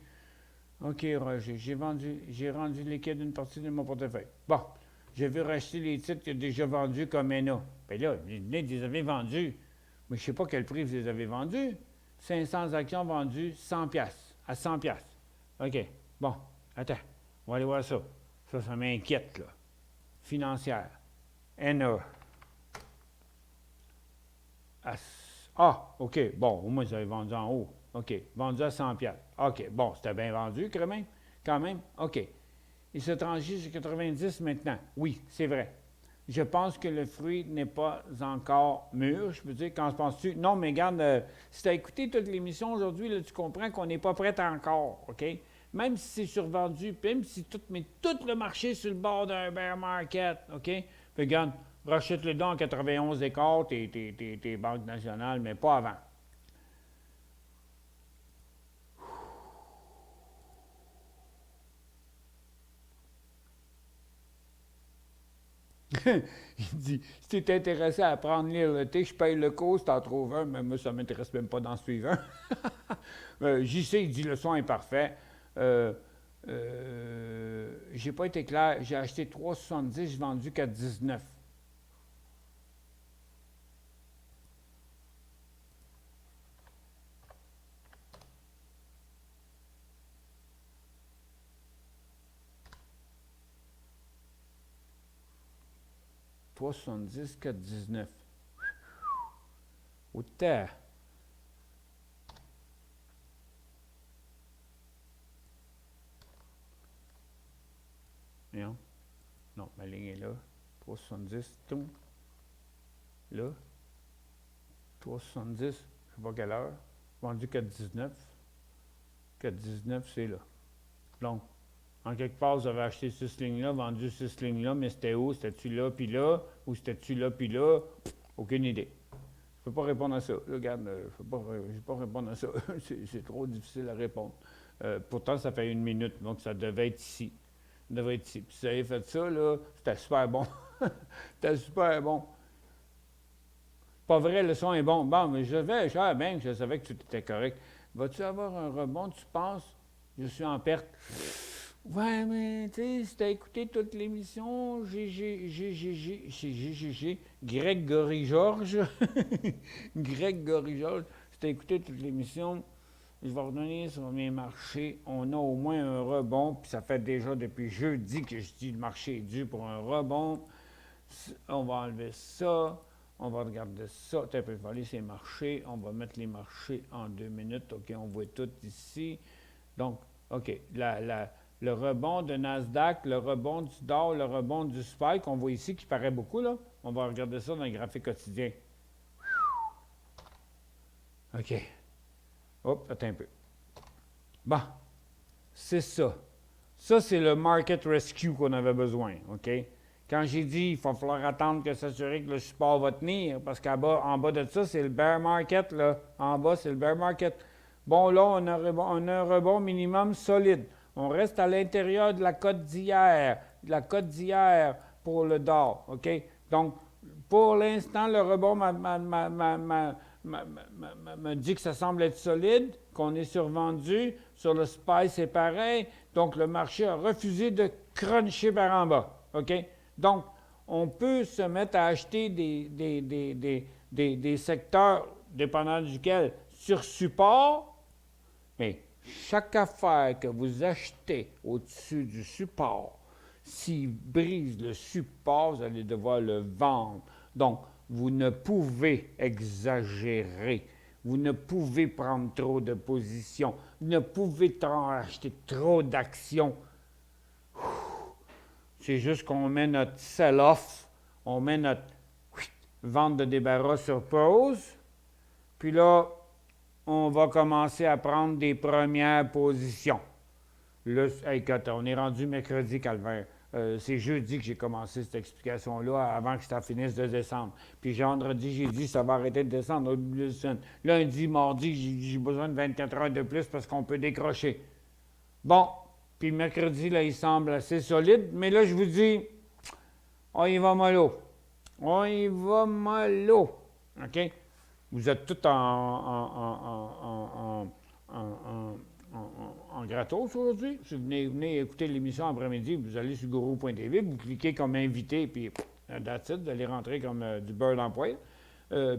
[SPEAKER 2] OK, Roger, j'ai rendu liquide une partie de mon portefeuille. Bon, je veux racheter les titres déjà vendus comme ENA. Bien là, vous les avez vendus. Mais je ne sais pas quel prix vous les avez vendus. 500 actions vendues, 100 piastres, à 100 piastres. OK, bon, attends, on va aller voir ça. Ça m'inquiète, là. Financière. ENA. Ah, OK. Bon, au moins, vous avez vendu en haut. OK. Vendu à 100 $. OK. Bon, c'était bien vendu, quand même. OK. Il se transige sur 90 maintenant. Oui, c'est vrai. Je pense que le fruit n'est pas encore mûr. Je peux dire, quand se penses-tu? Non, mais regarde, si tu as écouté toute l'émission aujourd'hui, là, tu comprends qu'on n'est pas prêt encore, OK? Même si c'est survendu, même si tout le marché est sur le bord d'un bear market, OK? Puis regarde, rachète-le donc en 91 écarts, tes banques nationales, mais pas avant. Il dit, si tu es intéressé à apprendre à lire le thé, je paye le cours si tu en trouves un, mais moi, ça ne m'intéresse même pas d'en suivre un. JC, il dit, le son est parfait. J'ai pas été clair, j'ai acheté 3,70, j'ai vendu 4,19. « 3,70, 4,19. » Au terre. Non, non, ma ligne est là. 3,70, tout. Là. 3,70, je ne sais pas quelle heure. Vendu 4,19. 4,19, c'est là. Donc, en quelque part, vous avez acheté 6 lignes-là, vendu 6 lignes-là, mais c'était où? C'était-tu là, puis là? Ou c'était-tu là, puis là? Aucune idée. Je ne peux pas répondre à ça. Là, regarde, je ne peux pas répondre à ça. C'est trop difficile à répondre. Pourtant, ça fait 1 minute, donc ça devait être ici. Ça devait être ici. Puis si vous avez fait ça, là, c'était super bon. C'était super bon. Pas vrai, le son est bon. Bon, mais je savais bien que je savais que tout était correct. Vas-tu avoir un rebond, tu penses? Je suis en perte. Ouais, mais tu sais, si t'as écouté toute l'émission, Grégory Georges, Grégory Georges, si t'as écouté toute l'émission, je vais redonner sur mes marchés. On a au moins un rebond, puis ça fait déjà depuis jeudi que je dis que le marché est dû pour un rebond. On va enlever ça, on va regarder ça. On va aller ces marchés, on va mettre les marchés en 2 minutes. OK, on voit tout ici. Donc, OK, le rebond de Nasdaq, le rebond du Dow, le rebond du SPY, qu'on voit ici, qui paraît beaucoup, là. On va regarder ça dans le graphique quotidien. OK. Hop, attends un peu. Bon, c'est ça. Ça, c'est le market rescue qu'on avait besoin, OK? Quand j'ai dit il va falloir attendre que s'assurer que le support va tenir, parce en bas de ça, c'est le bear market, là. En bas, c'est le bear market. Bon, là, on a un rebond minimum solide. On reste à l'intérieur de la cote d'hier, pour le Dow, OK? Donc, pour l'instant, le rebond me dit que ça semble être solide, qu'on est survendu. Sur le SPY, c'est pareil. Donc, le marché a refusé de cruncher par en bas, OK? Donc, on peut se mettre à acheter des secteurs, dépendant duquel, sur support, mais chaque affaire que vous achetez au-dessus du support, s'il brise le support, vous allez devoir le vendre. Donc, vous ne pouvez exagérer. Vous ne pouvez prendre trop de positions. Vous ne pouvez acheter trop d'actions. C'est juste qu'on met notre sell-off, on met notre vente de débarras sur pause. Puis là, on va commencer à prendre des premières positions. Là, écoute, on est rendu mercredi, Calvaire. C'est jeudi que j'ai commencé cette explication-là, avant que ça finisse de descendre. Puis vendredi, j'ai dit ça va arrêter de descendre. Lundi, mardi, j'ai besoin de 24 heures de plus parce qu'on peut décrocher. Bon, puis mercredi, là, il semble assez solide. Mais là, je vous dis, on y va mollo. On y va mollo. OK? Vous êtes tous en gratos aujourd'hui. Si vous venez écouter l'émission après-midi, vous allez sur gourou.tv, vous cliquez comme invité, puis that's it, vous allez rentrer comme du beurre dans le poêle.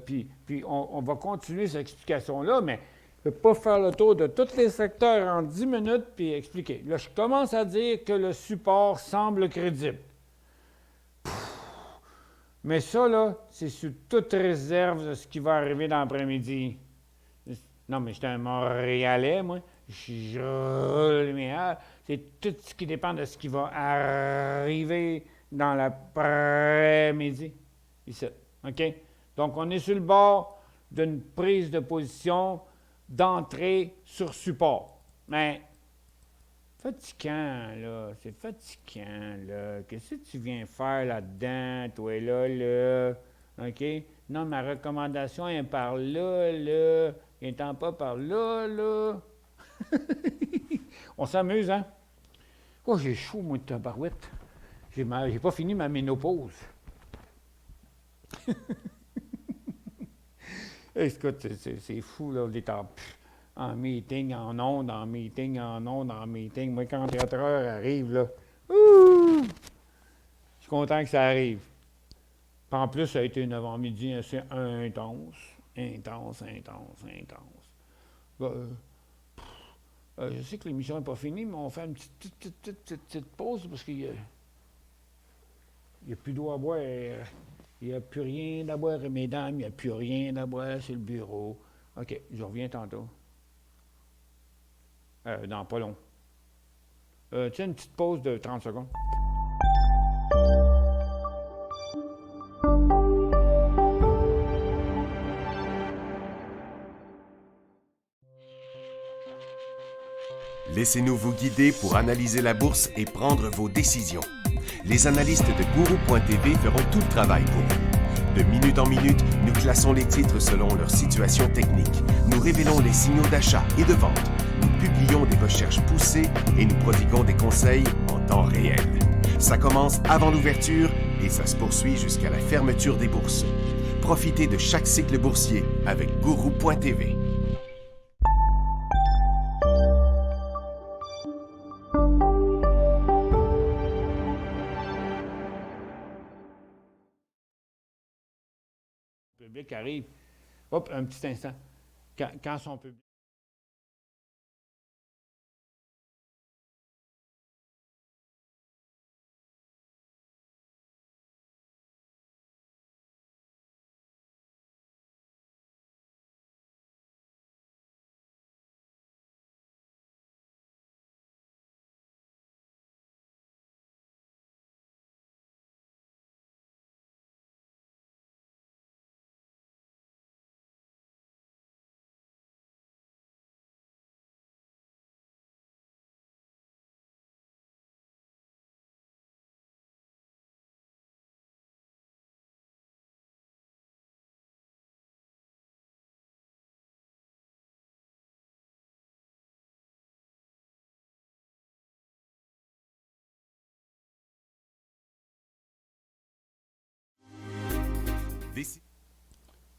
[SPEAKER 2] Puis on va continuer cette explication-là, mais je ne peux pas faire le tour de tous les secteurs en 10 minutes puis expliquer. Là, je commence à dire que le support semble crédible. Mais ça, là, c'est sous toute réserve de ce qui va arriver dans l'après-midi. Non, mais j'étais un Montréalais, moi. Je roule mes airs. C'est tout ce qui dépend de ce qui va arriver dans l'après-midi. Ici. OK? Donc, on est sur le bord d'une prise de position d'entrée sur support. Mais, fatigant, là. C'est fatigant, là. Qu'est-ce que tu viens faire là-dedans, toi, là? OK? Non, ma recommandation est par là, là. Il n'étant pas par là, là. On s'amuse, hein? Oh, j'ai chaud, moi, de tabarouette. J'ai pas fini ma ménopause. Écoute, c'est fou, là. On est en meeting, en ondes, en meeting, en ondes, en meeting. Moi, quand 4 heures arrive, là, ouh! Je suis content que ça arrive. Puis en plus, ça a été une avant-midi assez intense. Intense. Je sais que l'émission n'est pas finie, mais on fait une petite pause parce qu'il n'y a plus d'eau à boire. Il n'y a plus rien à boire, mesdames. Il n'y a plus rien à boire sur le bureau. OK, je reviens tantôt. Non, pas long. Tiens, une petite pause de 30 secondes.
[SPEAKER 3] Laissez-nous vous guider pour analyser la bourse et prendre vos décisions. Les analystes de Gourou.tv feront tout le travail pour vous. De minute en minute, nous classons les titres selon leur situation technique. Nous révélons les signaux d'achat et de vente. Nous publions des recherches poussées et nous prodiguons des conseils en temps réel. Ça commence avant l'ouverture et ça se poursuit jusqu'à la fermeture des bourses. Profitez de chaque cycle boursier avec Gourou.tv.
[SPEAKER 2] Le public arrive. Hop, un petit instant. Quand son public.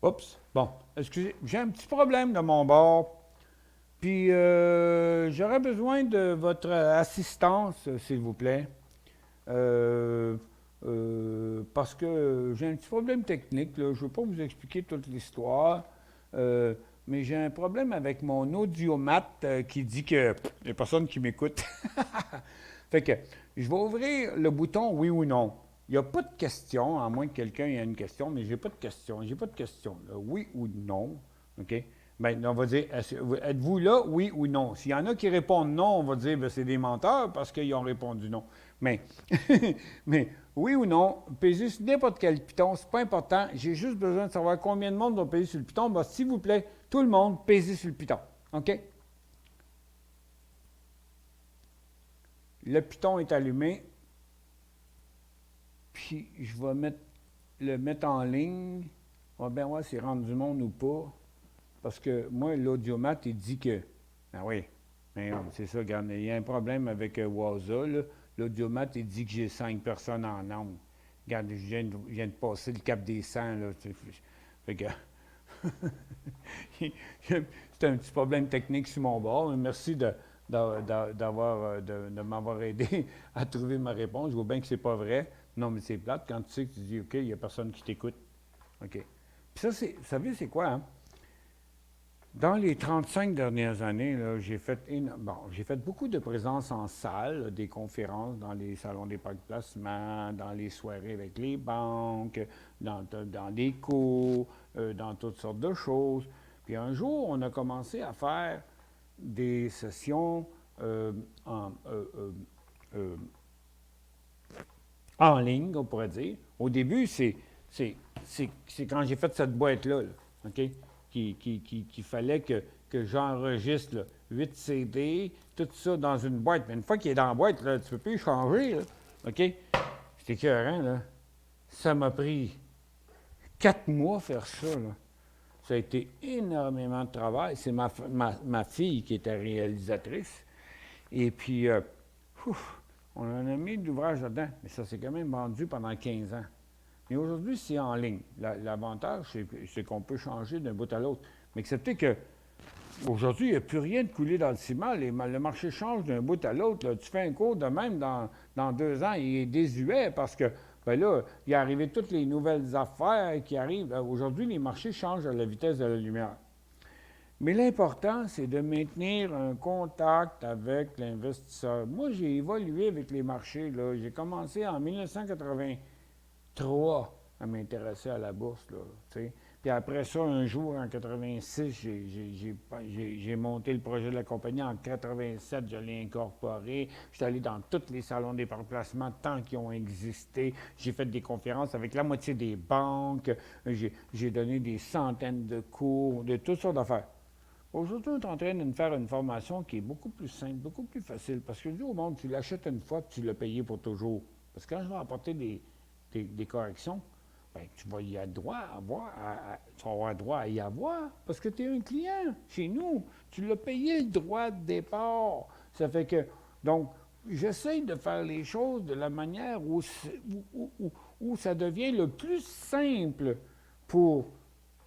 [SPEAKER 2] Oups, bon, excusez, j'ai un petit problème de mon bord. Puis, j'aurais besoin de votre assistance, s'il vous plaît. Parce que j'ai un petit problème technique, là. Je ne veux pas vous expliquer toute l'histoire, mais j'ai un problème avec mon audiomat qui dit que il n'y a personne qui m'écoute. Fait que je vais ouvrir le bouton oui ou non. Il n'y a pas de question, à moins que quelqu'un ait une question, mais j'ai pas de question. J'ai pas de question. Là. Oui ou non. OK? Bien, on va dire, êtes-vous là, oui ou non? S'il y en a qui répondent non, on va dire, bien, c'est des menteurs parce qu'ils ont répondu non. Mais, mais oui ou non, peser sur n'importe quel piton, c'est pas important. J'ai juste besoin de savoir combien de monde va peser sur le piton. Ben, s'il vous plaît, tout le monde, pesez sur le piton. OK? Le piton est allumé. Puis, je vais le mettre en ligne. On va bien voir s'il rentre du monde ou pas. Parce que moi, l'audiomat, il dit que... Ah oui, c'est ça, regarde, il y a un problème avec Waza. L'audiomat, il dit que j'ai 5 personnes en nombre. Regarde, je viens de passer le cap des 100. Là, fait que... c'est un petit problème technique sur mon bord. Mais merci de m'avoir aidé à trouver ma réponse. Je vois bien que c'est pas vrai. Non, mais c'est plate quand tu sais que tu dis, OK, il n'y a personne qui t'écoute. OK. Puis ça, vous savez, c'est quoi, hein? Dans les 35 dernières années, là, j'ai fait beaucoup de présences en salle, là, des conférences dans les salons des parcs de placement, dans les soirées avec les banques, dans des cours, dans toutes sortes de choses. Puis un jour, on a commencé à faire des sessions en ligne, on pourrait dire. Au début, c'est quand j'ai fait cette boîte-là, là, OK? Qu'il fallait que j'enregistre là, 8 CD, tout ça dans une boîte. Mais une fois qu'il est dans la boîte, là, tu ne peux plus changer. Là, OK? C'était écœurant, là. Ça m'a pris 4 mois faire ça, là. Ça a été énormément de travail. C'est ma fille qui était réalisatrice. Et puis, on en a mis de l'ouvrage là-dedans. Mais ça s'est quand même vendu pendant 15 ans. Mais aujourd'hui, c'est en ligne. L'avantage, c'est qu'on peut changer d'un bout à l'autre. Mais acceptez qu'aujourd'hui, il n'y a plus rien de coulé dans le ciment. Le marché change d'un bout à l'autre. Tu fais un cours de même dans 2 ans, il est désuet parce que, ben là, il est arrivé toutes les nouvelles affaires qui arrivent. Aujourd'hui, les marchés changent à la vitesse de la lumière. Mais l'important, c'est de maintenir un contact avec l'investisseur. Moi, j'ai évolué avec les marchés, là. J'ai commencé en 1983 à m'intéresser à la bourse, là, tu sais. Puis après ça, un jour, en 86, j'ai monté le projet de la compagnie. En 87, je l'ai incorporé. Je suis allé dans tous les salons des placements tant qu'ils ont existé. J'ai fait des conférences avec la moitié des banques. J'ai donné des centaines de cours, de toutes sortes d'affaires. Aujourd'hui, on est en train de faire une formation qui est beaucoup plus simple, beaucoup plus facile. Parce que je dis au monde, tu l'achètes une fois, puis tu l'as payé pour toujours. Parce que quand je vais apporter des corrections, bien, tu vas y avoir tu vas avoir droit à y avoir parce que tu es un client chez nous. Tu l'as payé le droit de départ. Ça fait que, donc, j'essaie de faire les choses de la manière où ça devient le plus simple pour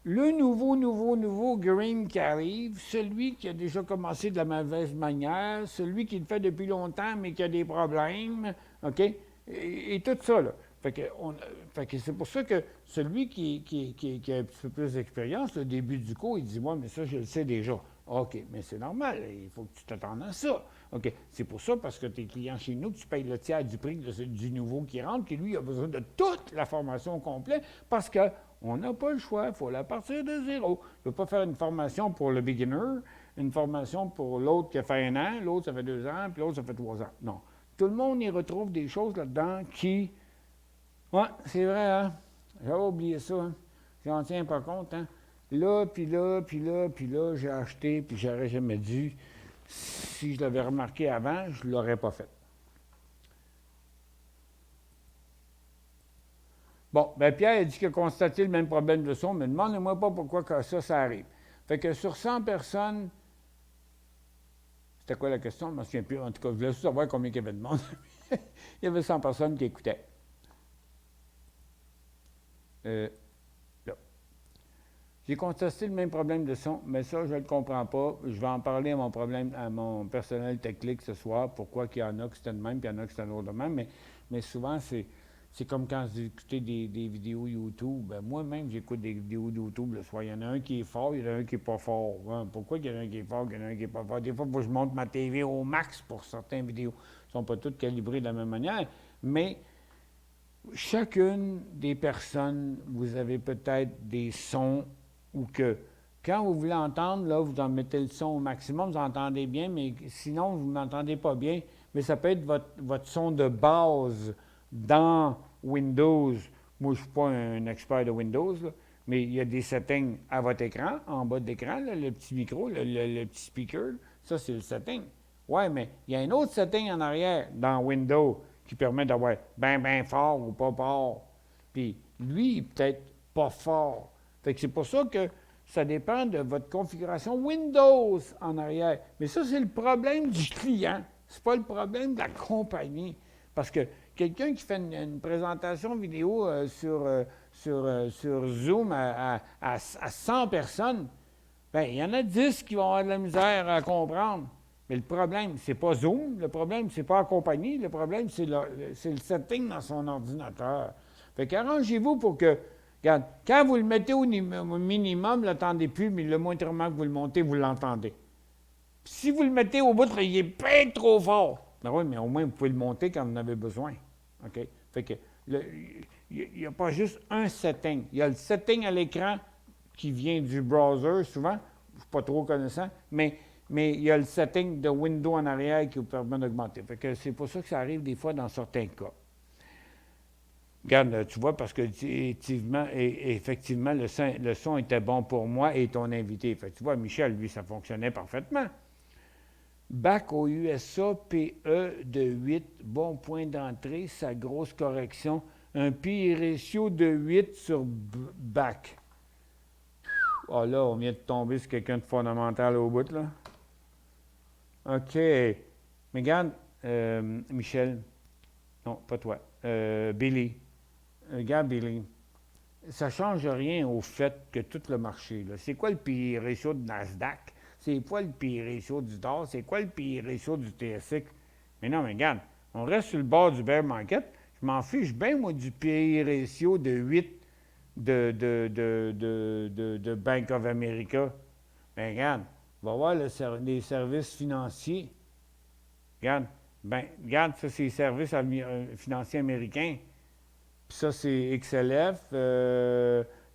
[SPEAKER 2] le nouveau green qui arrive, celui qui a déjà commencé de la mauvaise manière, celui qui le fait depuis longtemps mais qui a des problèmes, OK? Et tout ça, là. Fait que c'est pour ça que celui qui a un petit peu plus d'expérience, au début du cours, il dit « Moi, mais ça, je le sais déjà. » OK, mais c'est normal, il faut que tu t'attendes à ça. OK, c'est pour ça, parce que tes clients chez nous, que tu payes le tiers du prix du nouveau qui rentre, qui lui a besoin de toute la formation complète, parce qu'on n'a pas le choix, il faut la partir de zéro. Je ne peux pas faire une formation pour le beginner, une formation pour l'autre qui a fait 1 an, l'autre ça fait 2 ans, puis l'autre ça fait 3 ans. Non. Tout le monde y retrouve des choses là-dedans qui... Oui, c'est vrai, hein? J'avais oublié ça, hein? J'en tiens pas compte, hein? Là, puis là, j'ai acheté, puis j'aurais jamais dû. Si je l'avais remarqué avant, je ne l'aurais pas fait. Bon, bien Pierre a dit qu'il a constaté le même problème de son, mais demandez-moi pas pourquoi que ça arrive. Fait que sur 100 personnes, c'était quoi la question? Je ne me souviens plus. En tout cas, je voulais juste savoir combien il y avait de monde. Il y avait 100 personnes qui écoutaient. Là. J'ai constaté le même problème de son, mais ça, je ne le comprends pas. Je vais en parler à mon personnel technique ce soir, pourquoi qu'il y en a que c'était de même, puis il y en a que c'était de l'autre de même. Mais souvent, c'est comme quand j'écoutais des vidéos YouTube. Ben, moi-même, j'écoute des vidéos YouTube le soir. Il y en a un qui est fort, il y en a un qui n'est pas fort. Hein? Pourquoi il y en a un qui est fort, il y en a un qui n'est pas fort? Des fois, il faut que je monte ma TV au max pour certaines vidéos. Elles ne sont pas toutes calibrées de la même manière, mais chacune des personnes, vous avez peut-être des sons ou que quand vous voulez entendre, là, vous en mettez le son au maximum, vous entendez bien, mais sinon, vous ne m'entendez pas bien. Mais ça peut être votre son de base dans Windows. Moi, je ne suis pas un expert de Windows, là, mais il y a des settings à votre écran, en bas de l'écran, là, le petit micro, le petit speaker, ça, c'est le setting. Oui, mais il y a un autre setting en arrière dans Windows qui permet d'avoir bien fort ou pas fort. Puis lui, il est peut-être pas fort. Fait que c'est pour ça que ça dépend de votre configuration Windows en arrière. Mais ça, c'est le problème du client. C'est pas le problème de la compagnie. Parce que quelqu'un qui fait une présentation vidéo sur Zoom à 100 personnes, bien, il y en a 10 qui vont avoir de la misère à comprendre. Mais le problème, c'est pas Zoom, le problème, c'est pas la compagnie, le problème, c'est le setting dans son ordinateur. Fait qu'arrangez-vous pour que Regarde, quand vous le mettez au minimum, vous ne l'attendez plus, mais le moindrement que vous le montez, vous l'entendez. Si vous le mettez au bout, là, il est bien trop fort. Ben oui, mais au moins, vous pouvez le monter quand vous en avez besoin. OK? Fait que il n'y a pas juste un setting. Il y a le setting à l'écran qui vient du browser, souvent. Je ne suis pas trop connaissant, mais il y a le setting de Windows en arrière qui vous permet d'augmenter. Fait que c'est pour ça que ça arrive des fois dans certains cas. Regarde, tu vois, parce que effectivement, le son était bon pour moi et ton invité. Fait que tu vois, Michel, lui, ça fonctionnait parfaitement. Bac au USA, PE de 8, bon point d'entrée, sa grosse correction. Un pi ratio de 8 sur bac. Ah là, on vient de tomber sur quelqu'un de fondamental au bout, là. OK. Mais regarde, Michel, non, pas toi, Billy. Regarde, Billy, ça ne change rien au fait que tout le marché, là, c'est quoi le pi ratio de Nasdaq? C'est quoi le pi ratio du DAR? C'est quoi le pi ratio du TSX? Mais non, mais regarde, on reste sur le bord du bear market. Je m'en fiche bien, moi, du pi ratio de 8 de Bank of America. Mais regarde, va voir les services financiers. Regarde, ça, c'est les services financiers américains. Puis ça, c'est XLF.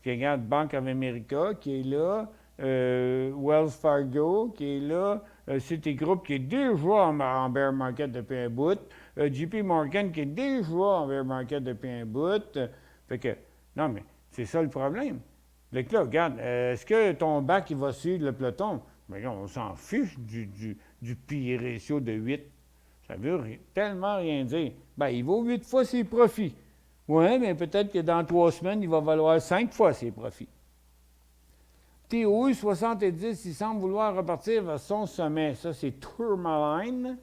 [SPEAKER 2] Puis regarde, Bank of America qui est là. Wells Fargo qui est là. Citigroup qui est déjà en bear market depuis un bout. JP Morgan qui est déjà en bear market depuis un bout. Fait que, non, mais c'est ça le problème. Fait que là, regarde, est-ce que ton bac, il va suivre le peloton? Mais là, on s'en fiche du pi ratio de 8. Ça veut tellement rien dire. Ben, il vaut 8 fois ses profits. Oui, mais peut-être que dans 3 semaines, il va valoir 5 fois ses profits. TOU 70, il semble vouloir repartir vers son sommet. Ça, c'est Tourmaline.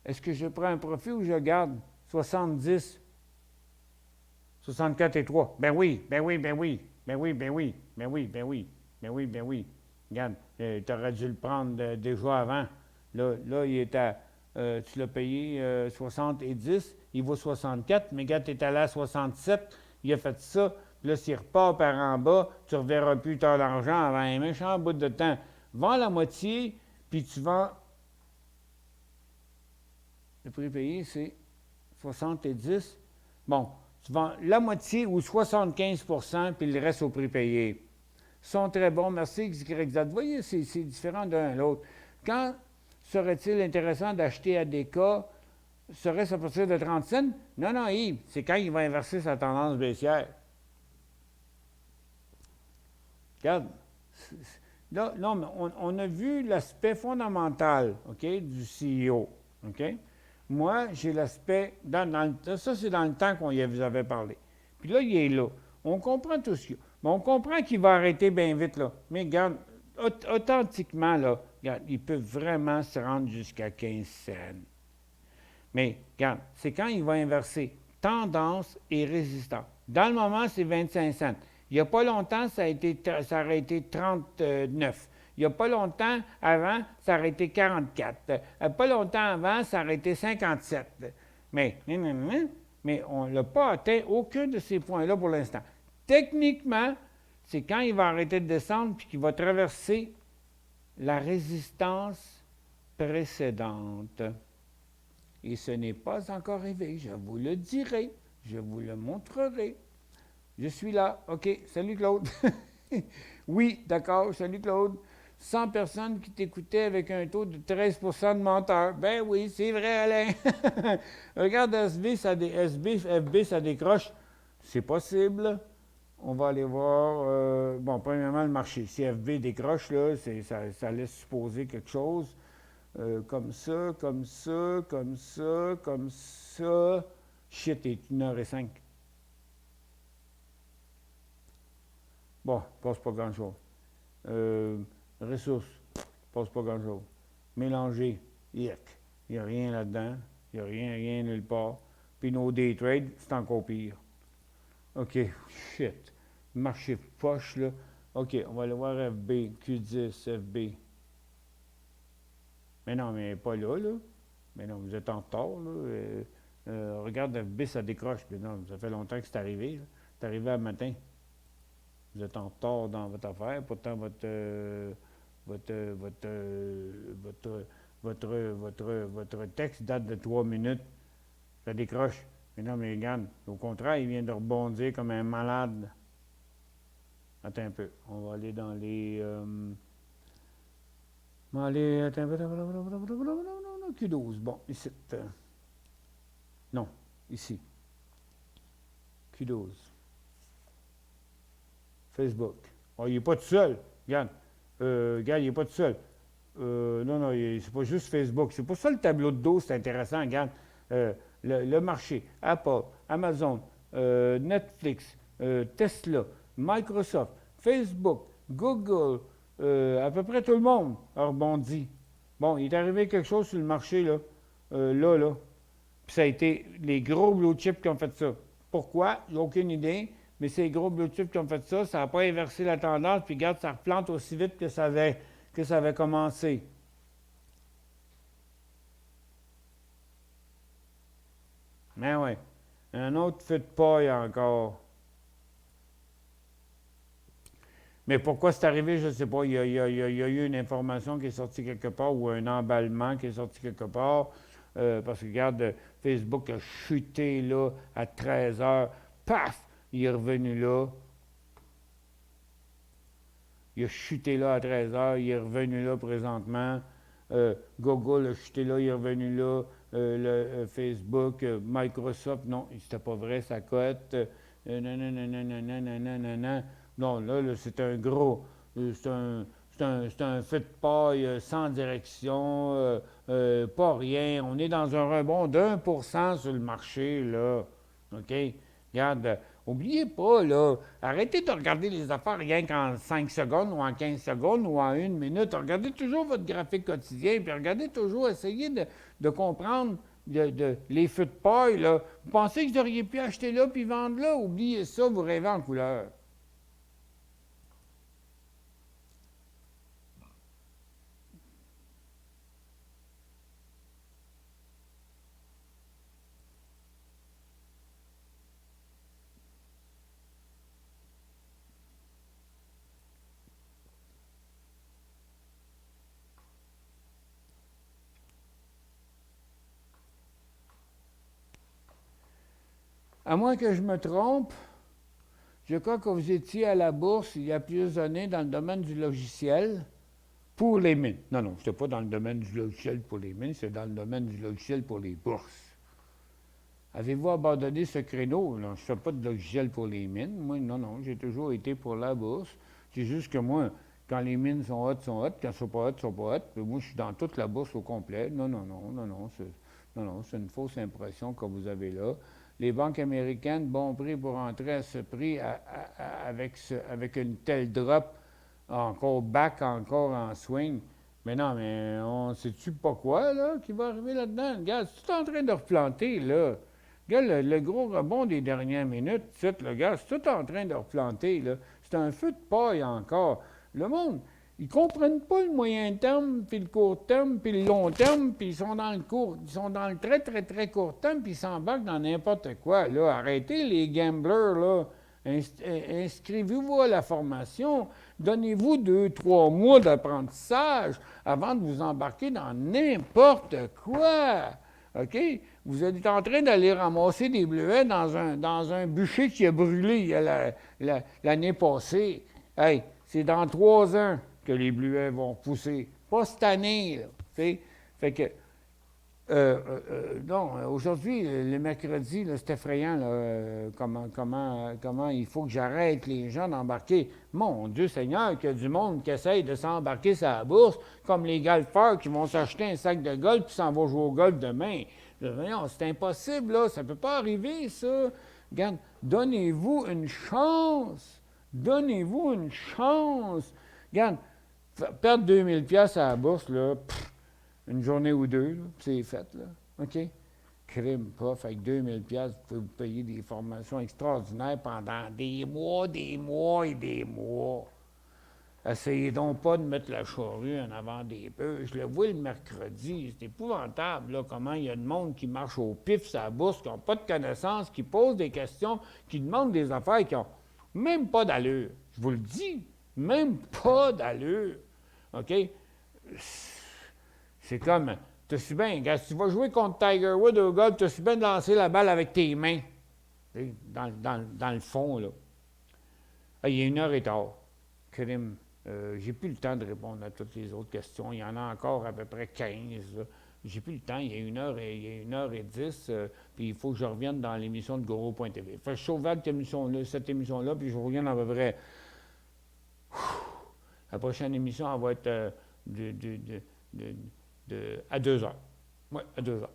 [SPEAKER 2] Est-ce que je prends un profit ou je garde 70? 64 et 3. Ben oui. Regarde, tu aurais dû le prendre déjà avant. Là, il est à, tu l'as payé 60 et 10, il vaut 64, mais regarde, tu es allé à 67, il a fait ça, puis là, s'il repart par en bas, tu ne reverras plus ton argent avant un méchant bout de temps. Vends la moitié, puis tu vends. Le prix payé, c'est 70. Bon, tu vends la moitié ou 75 % puis le reste au prix payé. Ils sont très bons, merci XYZ. Vous voyez, c'est différent d'un à l'autre. Quand serait-il intéressant d'acheter ADK? Serait-ce à partir de 30 cents? Non, Yves, c'est quand il va inverser sa tendance baissière. Regarde, là, non, mais on a vu l'aspect fondamental, OK, du CEO, OK? Moi, j'ai l'aspect, ça c'est dans le temps qu'on vous avait parlé. Puis là, il est là. On comprend tout ce qu'il y a. Mais on comprend qu'il va arrêter bien vite, là. Mais regarde, authentiquement, là, regarde, il peut vraiment se rendre jusqu'à 15 cents. Mais regarde, c'est quand il va inverser tendance et résistance. Dans le moment, c'est 25 cents. Il n'y a pas longtemps, ça aurait été 39. Il n'y a pas longtemps avant, ça aurait été 44. Pas longtemps avant, ça aurait été 57. Mais on n'a pas atteint aucun de ces points-là pour l'instant. Techniquement, c'est quand il va arrêter de descendre puis qu'il va traverser la résistance précédente. Et ce n'est pas encore arrivé, je vous le dirai, je vous le montrerai. Je suis là. OK, salut Claude. Oui, d'accord, salut Claude. 100 personnes qui t'écoutaient avec un taux de 13 % de menteurs. Ben oui, c'est vrai, Alain. Regarde, FB, ça décroche. C'est possible. On va aller voir. Bon, premièrement, le marché. Si FB décroche, là, ça laisse supposer quelque chose. Comme ça. Shit, il est 1h05. Bon, passe pas grand-chose. Ressources, passe pas grand-chose. Mélanger, yuck. Il n'y a rien là-dedans. Il n'y a rien nulle part. Puis nos day trades, c'est encore pire. OK, shit. Marché poche, là. OK, on va aller voir FB, Q10, FB. Mais non, mais pas là. Mais non, vous êtes en retard, là. Regarde, FB, ça décroche. Mais non, ça fait longtemps que c'est arrivé, là. C'est arrivé à matin. Vous êtes en retard dans votre affaire. Pourtant, votre texte date de 3 minutes. Ça décroche. Mais non, mais regarde, au contraire, il vient de rebondir comme un malade. Attends un peu. On va aller dans les... on va aller... Attends un peu. Q12. Bon, ici. Non, ici. Q12. Facebook. Oh, il n'est pas tout seul. Regarde. Regarde, il n'est pas tout seul. Non, c'est pas juste Facebook. C'est pour ça le tableau de dos, c'est intéressant. Regarde. Le marché, Apple, Amazon, Netflix, Tesla, Microsoft, Facebook, Google, à peu près tout le monde a rebondi. Bon, il est arrivé quelque chose sur le marché, là. Là. Puis ça a été les gros blue chips qui ont fait ça. Pourquoi? J'ai aucune idée. Mais ces gros blue chips qui ont fait ça, ça n'a pas inversé la tendance. Puis regarde, ça replante aussi vite que ça avait commencé. Mais ouais, un autre feu de paille encore. Mais pourquoi c'est arrivé, je ne sais pas. Il y a eu une information qui est sortie quelque part ou un emballement qui est sorti quelque part. Parce que regarde, Facebook a chuté là à 13 heures. Paf! Il est revenu là. Il a chuté là à 13 heures. Il est revenu là présentement. Google a chuté là. Il est revenu là. Facebook, Microsoft, non, c'était pas vrai, ça cote. Non, là, c'est un gros, c'est un feu de paille sans direction, pas rien. On est dans un rebond d'1% sur le marché, là. OK? Regarde, oubliez pas, là, arrêtez de regarder les affaires rien qu'en 5 secondes ou en 15 secondes ou en 1 minute. Regardez toujours votre graphique quotidien, puis regardez toujours, essayez de comprendre les feux de paille, là. Vous pensez que vous auriez pu acheter là puis vendre là? Oubliez ça, vous rêvez en couleur. À moins que je me trompe, je crois que vous étiez à la bourse il y a plusieurs années dans le domaine du logiciel pour les mines. Non, je n'étais pas dans le domaine du logiciel pour les mines, c'est dans le domaine du logiciel pour les bourses. Avez-vous abandonné ce créneau? Non, je ne fais pas de logiciel pour les mines. Moi, non, j'ai toujours été pour la bourse. C'est juste que moi, quand les mines sont hautes, quand elles ne sont pas hautes. Puis moi, je suis dans toute la bourse au complet. Non, c'est une fausse impression que vous avez là. Les banques américaines, bon prix pour entrer à ce prix avec une telle drop, encore back, encore en swing. Mais non, mais on ne sait-tu pas quoi, là, qui va arriver là-dedans? Regarde, c'est tout en train de replanter, là. Regarde, le gros rebond des dernières minutes, c'est tout en train de replanter, là. C'est un feu de paille encore. Le monde, ils ne comprennent pas le moyen terme, puis le court terme, puis le long terme, puis ils sont dans le très, très, très court terme, puis ils s'embarquent dans n'importe quoi. Là, arrêtez les gamblers, là. Inscrivez-vous à la formation. Donnez-vous 2-3 mois d'apprentissage avant de vous embarquer dans n'importe quoi. OK? Vous êtes en train d'aller ramasser des bleuets dans un bûcher qui a brûlé l'année passée. Hey, c'est dans 3 ans que les bleuets vont pousser. Pas cette année, là. T'sais? Fait que, non, aujourd'hui, le mercredi, là, c'est effrayant, là, comment il faut que j'arrête les gens d'embarquer. Mon Dieu Seigneur, qu'il y a du monde qui essaye de s'embarquer sur la bourse, comme les golfeurs qui vont s'acheter un sac de golf puis s'en vont jouer au golf demain. Voyons, c'est impossible, là, ça ne peut pas arriver, ça. Regarde, donnez-vous une chance. Donnez-vous une chance. Regarde, perdre 2000 $ à la bourse, là, une journée ou deux, là, c'est fait, là. OK? Crime, prof, avec 2000 $, vous pouvez vous payer des formations extraordinaires pendant des mois et des mois. Essayez donc pas de mettre la charrue en avant des bœufs. Je le vois le mercredi. C'est épouvantable, là, comment il y a de monde qui marche au pif sur la bourse, qui n'ont pas de connaissances, qui posent des questions, qui demandent des affaires qui n'ont même pas d'allure. Je vous le dis, même pas d'allure. OK? C'est comme, tu sais bien, quand tu vas jouer contre Tiger Woods au golf, tu sais bien de lancer la balle avec tes mains. Dans le fond, là. Ah, il est 1h15. Crime. J'ai plus le temps de répondre à toutes les autres questions. Il y en a encore à peu près 15. Là. J'ai plus le temps. Il y a 1h10. Puis il faut que je revienne dans l'émission de Goro.tv. Fait que je sauvegarde cette émission-là, puis je reviens à peu près. La prochaine émission, elle va être à 2h. Oui, à 2h.